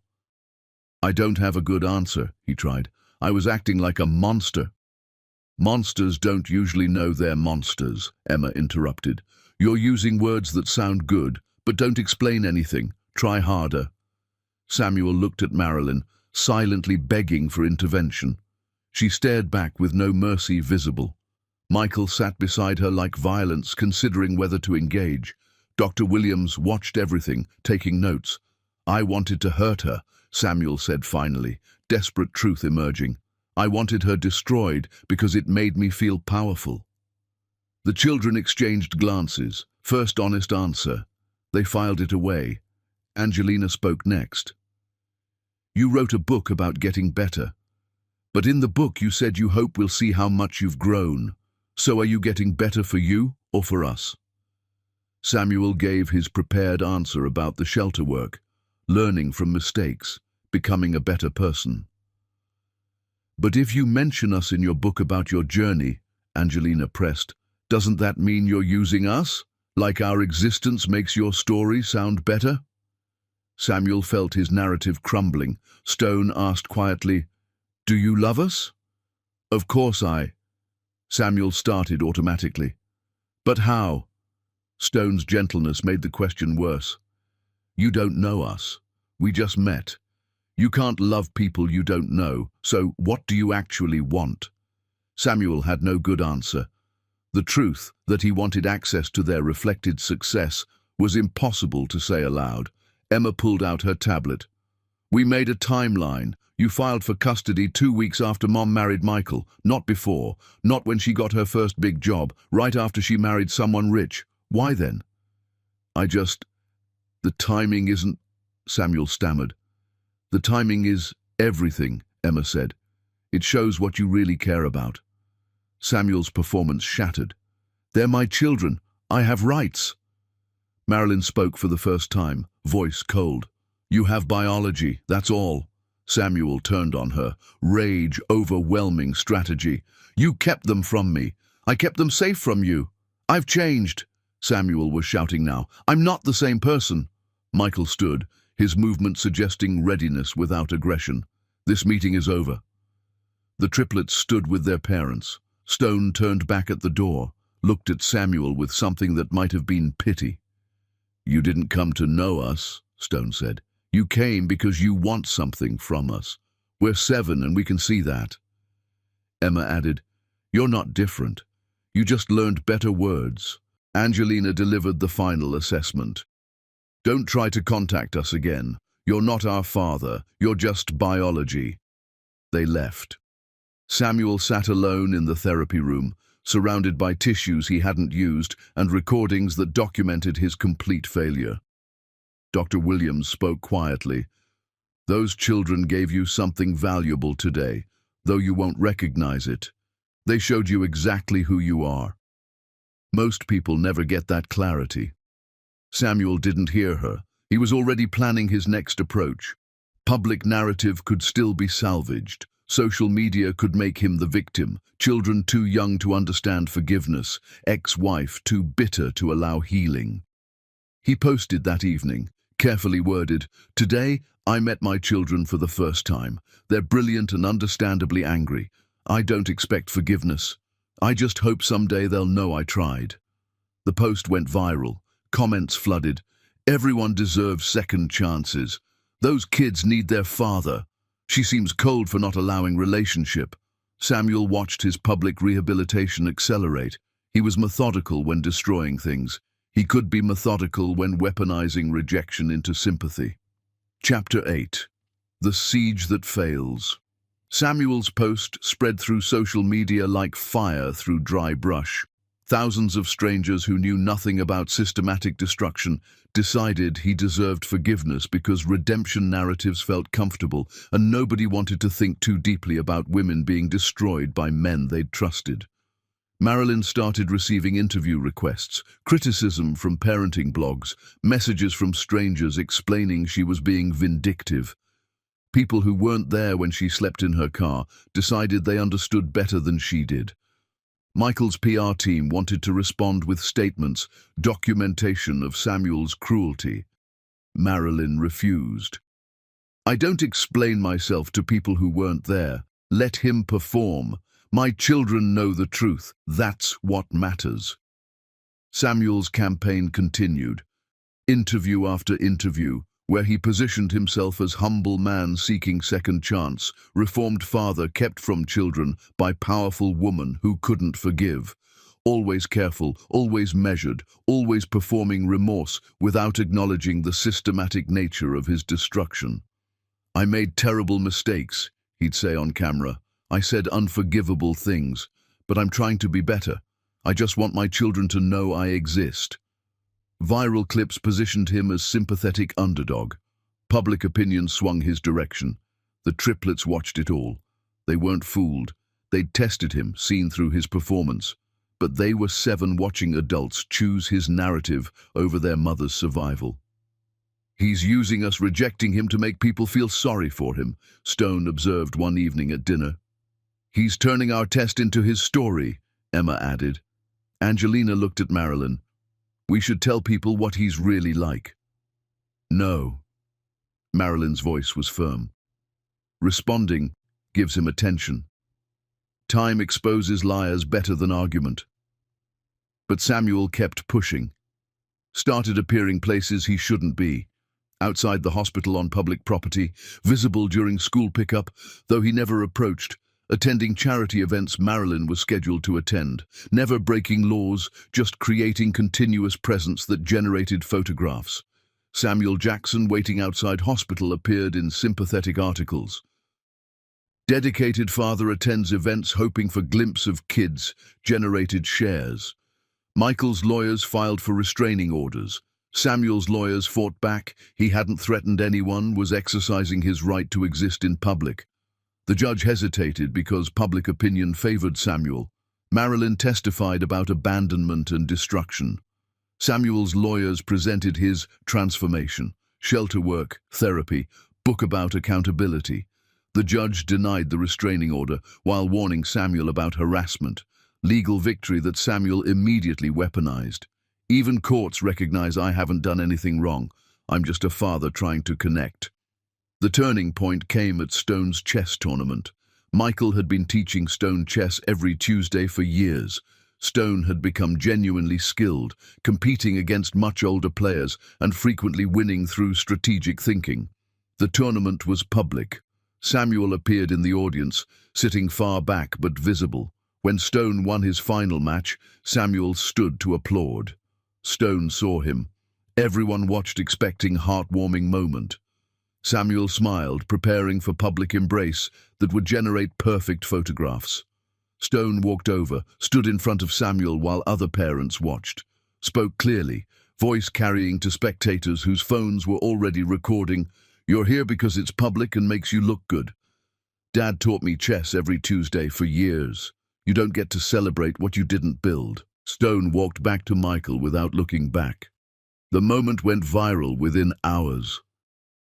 "I don't have a good answer," he tried. "I was acting like a monster." "Monsters don't usually know they're monsters," Emma interrupted. "You're using words that sound good, but don't explain anything. Try harder." Samuel looked at Marilyn, silently begging for intervention. She stared back with no mercy visible. Michael sat beside her like violence, considering whether to engage. Dr. Williams watched everything, taking notes. "I wanted to hurt her," Samuel said finally, desperate truth emerging. "I wanted her destroyed because it made me feel powerful." The children exchanged glances. First honest answer. They filed it away. Angelina spoke next. "You wrote a book about getting better. But in the book you said you hope we'll see how much you've grown. So are you getting better for you or for us?" Samuel gave his prepared answer about the shelter work, learning from mistakes, becoming a better person. "But if you mention us in your book about your journey," Angelina pressed, "doesn't that mean you're using us? Like our existence makes your story sound better?" Samuel felt his narrative crumbling. Stone asked quietly, "Do you love us?" "Of course Samuel started automatically. "But how?" Stone's gentleness made the question worse. "You don't know us. We just met. You can't love people you don't know, so what do you actually want?" Samuel had no good answer. The truth, that he wanted access to their reflected success, was impossible to say aloud. Emma pulled out her tablet. "We made a timeline. You filed for custody 2 weeks after Mom married Michael, not before, not when she got her first big job, right after she married someone rich. Why then?" The timing isn't," Samuel stammered. "The timing is everything," Emma said. "It shows what you really care about." Samuel's performance shattered. "They're my children. I have rights." Marilyn spoke for the first time, voice cold. "You have biology, that's all." Samuel turned on her, rage overwhelming strategy. "You kept them from me. I kept them safe from you. I've changed." Samuel was shouting now. "I'm not the same person." Michael stood, his movement suggesting readiness without aggression. "This meeting is over." The triplets stood with their parents. Stone turned back at the door, looked at Samuel with something that might have been pity. "You didn't come to know us," Stone said. "You came because you want something from us. We're 7 and we can see that." Emma added, "You're not different. You just learned better words." Angelina delivered the final assessment. "Don't try to contact us again. You're not our father. You're just biology." They left. Samuel sat alone in the therapy room, surrounded by tissues he hadn't used and recordings that documented his complete failure. Dr. Williams spoke quietly. "Those children gave you something valuable today, though you won't recognize it. They showed you exactly who you are. Most people never get that clarity." Samuel didn't hear her. He was already planning his next approach. Public narrative could still be salvaged. Social media could make him the victim. Children too young to understand forgiveness. Ex-wife too bitter to allow healing. He posted that evening, carefully worded, "Today, I met my children for the first time. They're brilliant and understandably angry. I don't expect forgiveness. I just hope someday they'll know I tried." The post went viral. Comments flooded. Everyone deserves second chances. Those kids need their father. She seems cold for not allowing relationship. Samuel watched his public rehabilitation accelerate. He was methodical when destroying things. He could be methodical when weaponizing rejection into sympathy. Chapter 8. The Siege That Fails. Samuel's post spread through social media like fire through dry brush. Thousands of strangers who knew nothing about systematic destruction decided he deserved forgiveness because redemption narratives felt comfortable and nobody wanted to think too deeply about women being destroyed by men they'd trusted. Marilyn started receiving interview requests, criticism from parenting blogs, messages from strangers explaining she was being vindictive. People who weren't there when she slept in her car decided they understood better than she did. Michael's PR team wanted to respond with statements, documentation of Samuel's cruelty. Marilyn refused. "I don't explain myself to people who weren't there. Let him perform. My children know the truth. That's what matters." Samuel's campaign continued, interview after interview, where he positioned himself as humble man seeking second chance, reformed father kept from children by powerful woman who couldn't forgive. Always careful, always measured, always performing remorse without acknowledging the systematic nature of his destruction. "I made terrible mistakes," he'd say on camera. "I said unforgivable things, but I'm trying to be better. I just want my children to know I exist." Viral clips positioned him as sympathetic underdog. Public opinion swung his direction. The triplets watched it all. They weren't fooled. They'd tested him, seen through his performance. But they were 7 watching adults choose his narrative over their mother's survival. "He's using us rejecting him to make people feel sorry for him," Stone observed one evening at dinner. "He's turning our test into his story," Emma added. Angelina looked at Marilyn. "We should tell people what he's really like." "No." Marilyn's voice was firm. "Responding gives him attention. Time exposes liars better than argument." But Samuel kept pushing. Started appearing places he shouldn't be. Outside the hospital on public property, visible during school pickup, though he never approached. Attending charity events Marilyn was scheduled to attend, never breaking laws, just creating continuous presence that generated photographs. Samuel Jackson waiting outside hospital appeared in sympathetic articles. Dedicated father attends events hoping for glimpse of kids, generated shares. Michael's lawyers filed for restraining orders. Samuel's lawyers fought back. He hadn't threatened anyone, was exercising his right to exist in public. The judge hesitated because public opinion favored Samuel. Marilyn testified about abandonment and destruction. Samuel's lawyers presented his transformation, shelter work, therapy, book about accountability. The judge denied the restraining order while warning Samuel about harassment, legal victory that Samuel immediately weaponized. "Even courts recognize I haven't done anything wrong. I'm just a father trying to connect." The turning point came at Stone's chess tournament. Michael had been teaching Stone chess every Tuesday for years. Stone had become genuinely skilled, competing against much older players and frequently winning through strategic thinking. The tournament was public. Samuel appeared in the audience, sitting far back but visible. When Stone won his final match, Samuel stood to applaud. Stone saw him. Everyone watched, expecting heartwarming moment. Samuel smiled, preparing for public embrace that would generate perfect photographs. Stone walked over, stood in front of Samuel while other parents watched. Spoke clearly, voice carrying to spectators whose phones were already recording, "You're here because it's public and makes you look good. Dad taught me chess every Tuesday for years. You don't get to celebrate what you didn't build." Stone walked back to Michael without looking back. The moment went viral within hours.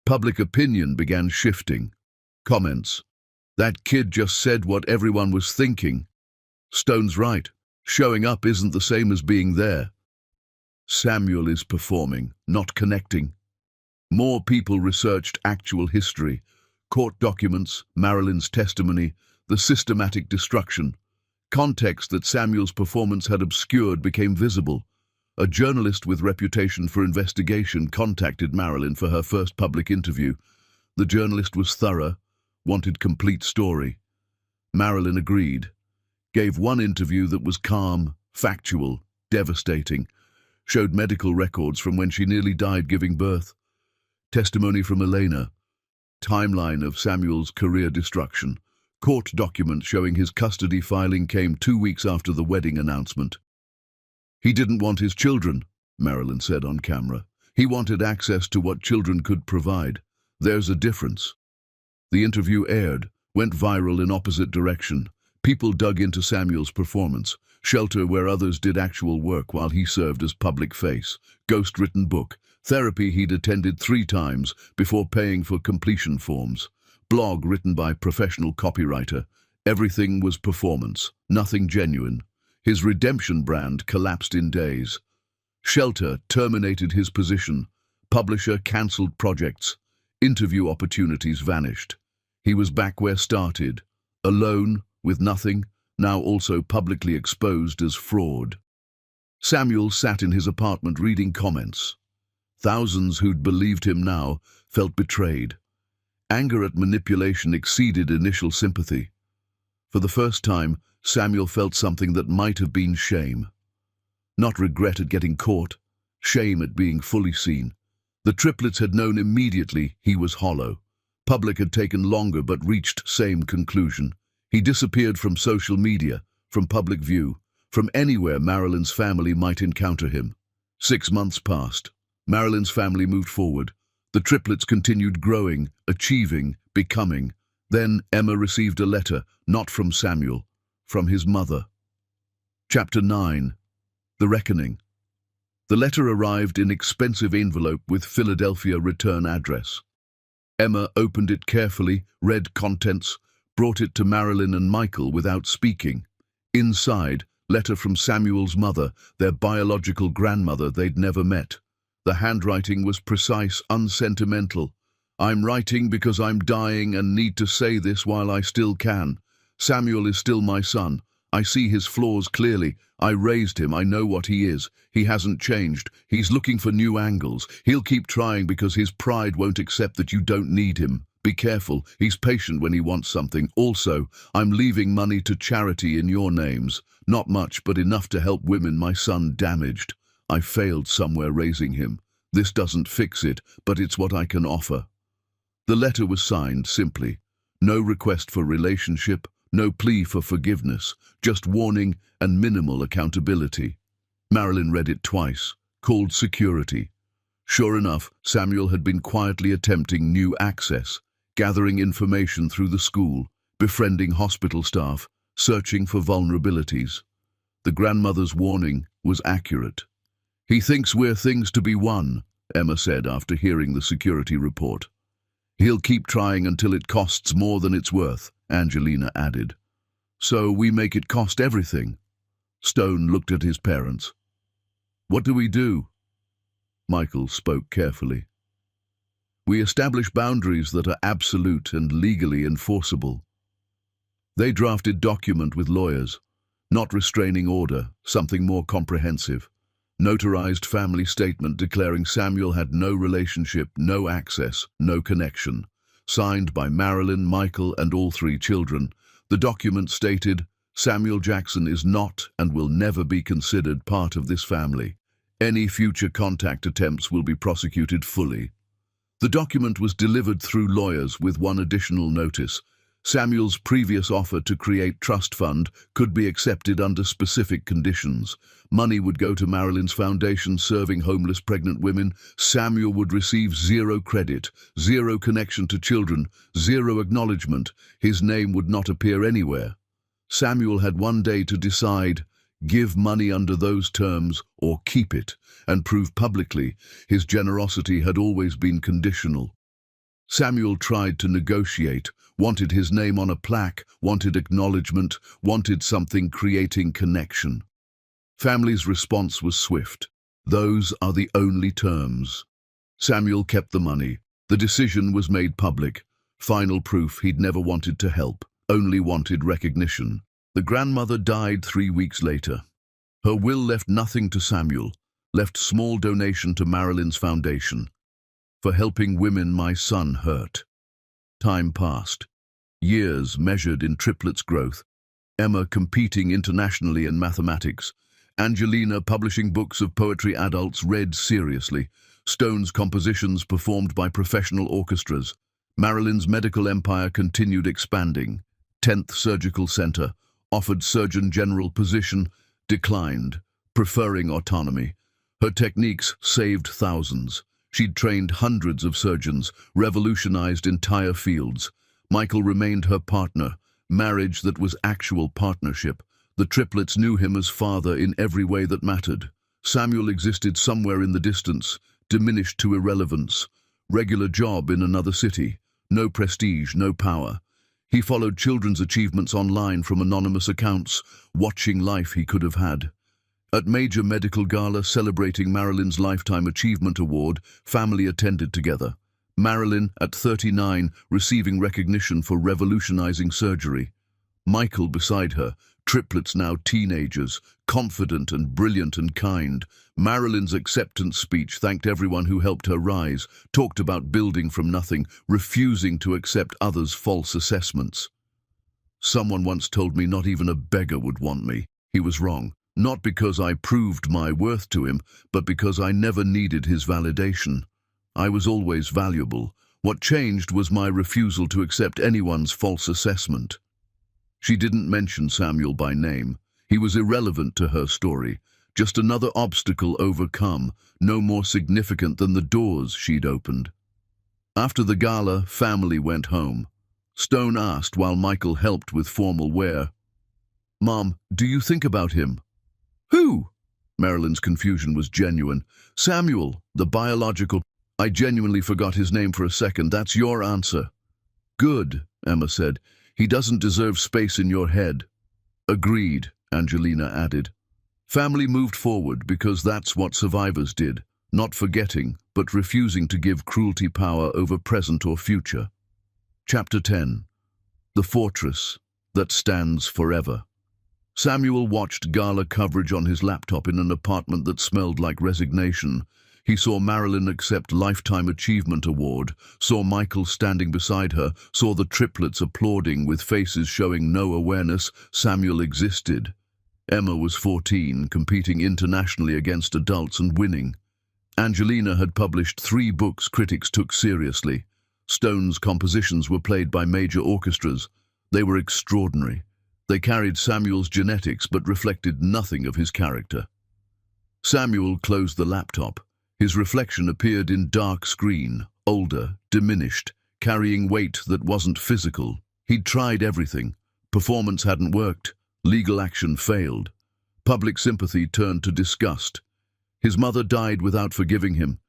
Public opinion began shifting. Comments. "That kid just said what everyone was thinking." "Stone's right. Showing up isn't the same as being there." "Samuel is performing, not connecting." More people researched actual history, court documents, Marilyn's testimony, the systematic destruction. Context that Samuel's performance had obscured became visible. A journalist with reputation for investigation contacted Marilyn for her first public interview. The journalist was thorough, wanted complete story. Marilyn agreed, gave one interview that was calm, factual, devastating, showed medical records from when she nearly died giving birth, testimony from Elena, timeline of Samuel's career destruction, court documents showing his custody filing came 2 weeks after the wedding announcement. He didn't want his children, Marilyn said on camera. He wanted access to what children could provide. There's a difference. The interview aired, went viral in opposite direction. People dug into Samuel's performance, shelter where others did actual work while he served as public face, ghost-written book, therapy he'd attended 3 times before paying for completion forms, blog written by professional copywriter. Everything was performance, nothing genuine. His redemption brand collapsed in days. Shelter terminated his position. Publisher cancelled projects. Interview opportunities vanished. He was back where started, alone, with nothing, now also publicly exposed as fraud. Samuel sat in his apartment reading comments. Thousands who'd believed him now felt betrayed. Anger at manipulation exceeded initial sympathy. For the first time, Samuel felt something that might have been shame. Not regret at getting caught, shame at being fully seen. The triplets had known immediately he was hollow. Public had taken longer but reached same conclusion. He disappeared from social media, from public view, from anywhere Marilyn's family might encounter him. 6 months passed. Marilyn's family moved forward. The triplets continued growing, achieving, becoming. Then Emma received a letter, not from Samuel, from his mother. Chapter 9. The Reckoning. The letter arrived in expensive envelope with Philadelphia return address. Emma opened it carefully, read contents, brought it to Marilyn and Michael without speaking. Inside, letter from Samuel's mother, their biological grandmother they'd never met. The handwriting was precise, unsentimental. I'm writing because I'm dying and need to say this while I still can. Samuel is still my son. I see his flaws clearly. I raised him. I know what he is. He hasn't changed. He's looking for new angles. He'll keep trying because his pride won't accept that you don't need him. Be careful. He's patient when he wants something. Also, I'm leaving money to charity in your names. Not much, but enough to help women my son damaged. I failed somewhere raising him. This doesn't fix it, but it's what I can offer. The letter was signed simply. No request for relationship, no plea for forgiveness, just warning and minimal accountability. Marilyn read it twice, called security. Sure enough, Samuel had been quietly attempting new access, gathering information through the school, befriending hospital staff, searching for vulnerabilities. The grandmother's warning was accurate. He thinks we're things to be won, Emma said after hearing the security report. He'll keep trying until it costs more than it's worth, Angelina added. So we make it cost everything. Stone looked at his parents. What do we do? Michael spoke carefully. We establish boundaries that are absolute and legally enforceable. They drafted document with lawyers, not restraining order, something more comprehensive. Notarized family statement declaring Samuel had no relationship, no access, no connection. Signed by Marilyn, Michael, and all 3 children. The document stated, Samuel Jackson is not and will never be considered part of this family. Any future contact attempts will be prosecuted fully. The document was delivered through lawyers with one additional notice. Samuel's previous offer to create trust fund could be accepted under specific conditions. Money would go to Marilyn's foundation serving homeless pregnant women. Samuel would receive 0 credit, 0 connection to children, 0 acknowledgement. His name would not appear anywhere. Samuel had one day to decide, give money under those terms or keep it, and prove publicly his generosity had always been conditional. Samuel tried to negotiate, wanted his name on a plaque, wanted acknowledgement, wanted something creating connection. Family's response was swift. Those are the only terms. Samuel kept the money. The decision was made public. Final proof he'd never wanted to help, only wanted recognition. The grandmother died 3 weeks later. Her will left nothing to Samuel. left small donation to Marilyn's foundation. For helping women my son hurt. Time passed. Years measured in triplets growth. Emma competing internationally in mathematics. Angelina publishing books of poetry adults read seriously. Stone's compositions performed by professional orchestras. Marilyn's medical empire continued expanding. 10th Surgical Center, offered Surgeon General position, declined, preferring autonomy. Her techniques saved thousands. She'd trained hundreds of surgeons, revolutionized entire fields. Michael remained her partner, marriage that was actual partnership. The triplets knew him as father in every way that mattered. Samuel existed somewhere in the distance, diminished to irrelevance. Regular job in another city. No prestige, no power. He followed children's achievements online from anonymous accounts, watching life he could have had. At major medical gala celebrating Marilyn's Lifetime Achievement Award, family attended together. Marilyn, at 39, receiving recognition for revolutionizing surgery. Michael beside her, triplets now teenagers, confident and brilliant and kind. Marilyn's acceptance speech thanked everyone who helped her rise, talked about building from nothing, refusing to accept others' false assessments. Someone once told me not even a beggar would want me. He was wrong. Not because I proved my worth to him, but because I never needed his validation. I was always valuable. What changed was my refusal to accept anyone's false assessment. She didn't mention Samuel by name. He was irrelevant to her story. Just another obstacle overcome, no more significant than the doors she'd opened. After the gala, family went home. Stone asked while Michael helped with formal wear, "Mom, do you think about him?" "Who?" Marilyn's confusion was genuine. "Samuel, the biological—" "I genuinely forgot his name for a second. That's your answer." "Good," Emma said. "He doesn't deserve space in your head." "Agreed," Angelina added. Family moved forward because that's what survivors did, not forgetting, but refusing to give cruelty power over present or future. Chapter 10. The Fortress That Stands Forever. Samuel watched gala coverage on his laptop in an apartment that smelled like resignation. He saw Marilyn accept Lifetime Achievement Award, saw Michael standing beside her, saw the triplets applauding with faces showing no awareness Samuel existed. Emma was 14, competing internationally against adults and winning. Angelina had published 3 books critics took seriously. Stone's compositions were played by major orchestras. They were extraordinary. They carried Samuel's genetics but reflected nothing of his character. Samuel closed the laptop. His reflection appeared in dark screen, older, diminished, carrying weight that wasn't physical. He'd tried everything. Performance hadn't worked. Legal action failed. Public sympathy turned to disgust. His mother died without forgiving him.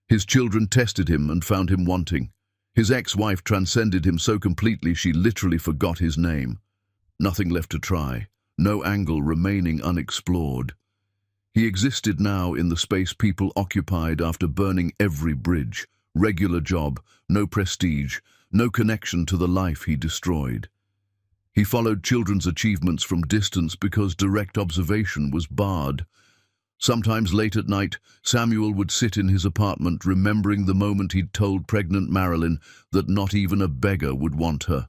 His children tested him and found him wanting. His ex-wife transcended him so completely she literally forgot his name. Nothing left to try. No angle remaining unexplored. He existed now in the space people occupied after burning every bridge. Regular job, no prestige, no connection to the life he destroyed. He followed children's achievements from distance because direct observation was barred. Sometimes late at night, Samuel would sit in his apartment remembering the moment he'd told pregnant Marilyn that not even a beggar would want her.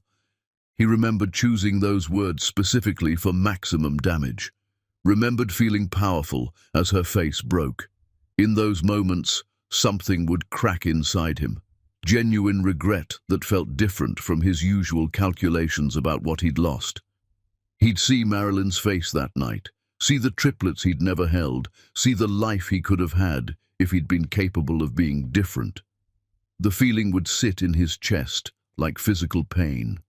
He remembered choosing those words specifically for maximum damage. Remembered feeling powerful as her face broke. In those moments, something would crack inside him. Genuine regret that felt different from his usual calculations about what he'd lost. He'd see Marilyn's face that night, see the triplets he'd never held, see the life he could have had if he'd been capable of being different. The feeling would sit in his chest like physical pain.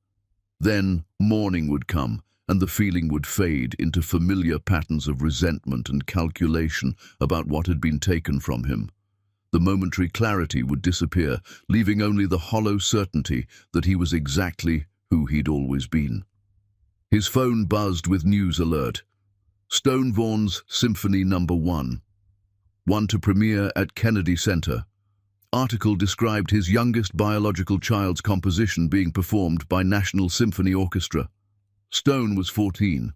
Then morning would come, and the feeling would fade into familiar patterns of resentment and calculation about what had been taken from him. The momentary clarity would disappear, leaving only the hollow certainty that he was exactly who he'd always been. His phone buzzed with news alert. Stone Vaughan's Symphony No. 1. One to premiere at Kennedy Center. Article described his youngest biological child's composition being performed by National Symphony Orchestra. Stone was 14.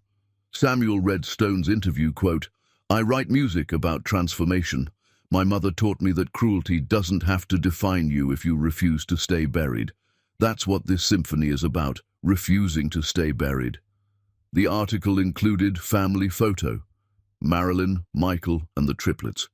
Samuel read Stone's interview, quote, I write music about transformation. My mother taught me that cruelty doesn't have to define you if you refuse to stay buried. That's what this symphony is about, refusing to stay buried. The article included family photo, Marilyn, Michael, and the triplets.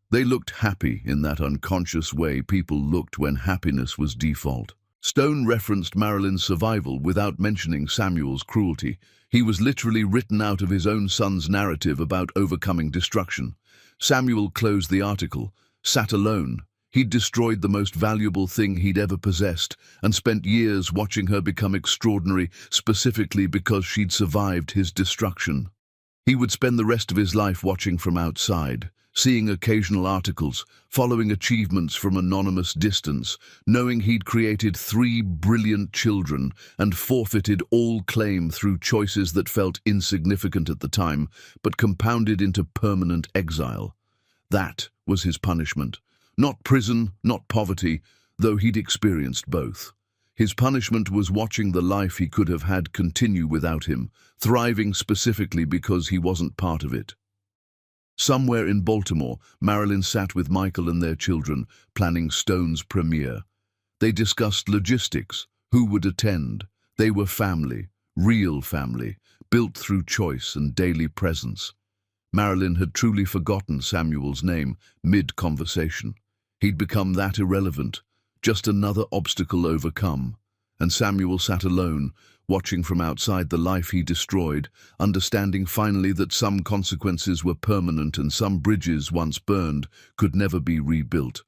They looked happy in that unconscious way people looked when happiness was default. Stone referenced Marilyn's survival without mentioning Samuel's cruelty. He was literally written out of his own son's narrative about overcoming destruction. Samuel closed the article, sat alone. He'd destroyed the most valuable thing he'd ever possessed and spent years watching her become extraordinary specifically because she'd survived his destruction. He would spend the rest of his life watching from outside, seeing occasional articles, following achievements from anonymous distance, knowing he'd created 3 brilliant children and forfeited all claim through choices that felt insignificant at the time, but compounded into permanent exile. That was his punishment. Not prison, not poverty, though he'd experienced both. His punishment was watching the life he could have had continue without him, thriving specifically because he wasn't part of it. Somewhere in Baltimore, Marilyn sat with Michael and their children, planning Stone's premiere. They discussed logistics, who would attend. They were family, real family, built through choice and daily presence. Marilyn had truly forgotten Samuel's name mid-conversation. He'd become that irrelevant, just another obstacle overcome. And Samuel sat alone, watching from outside the life he destroyed, understanding finally that some consequences were permanent and some bridges once burned could never be rebuilt.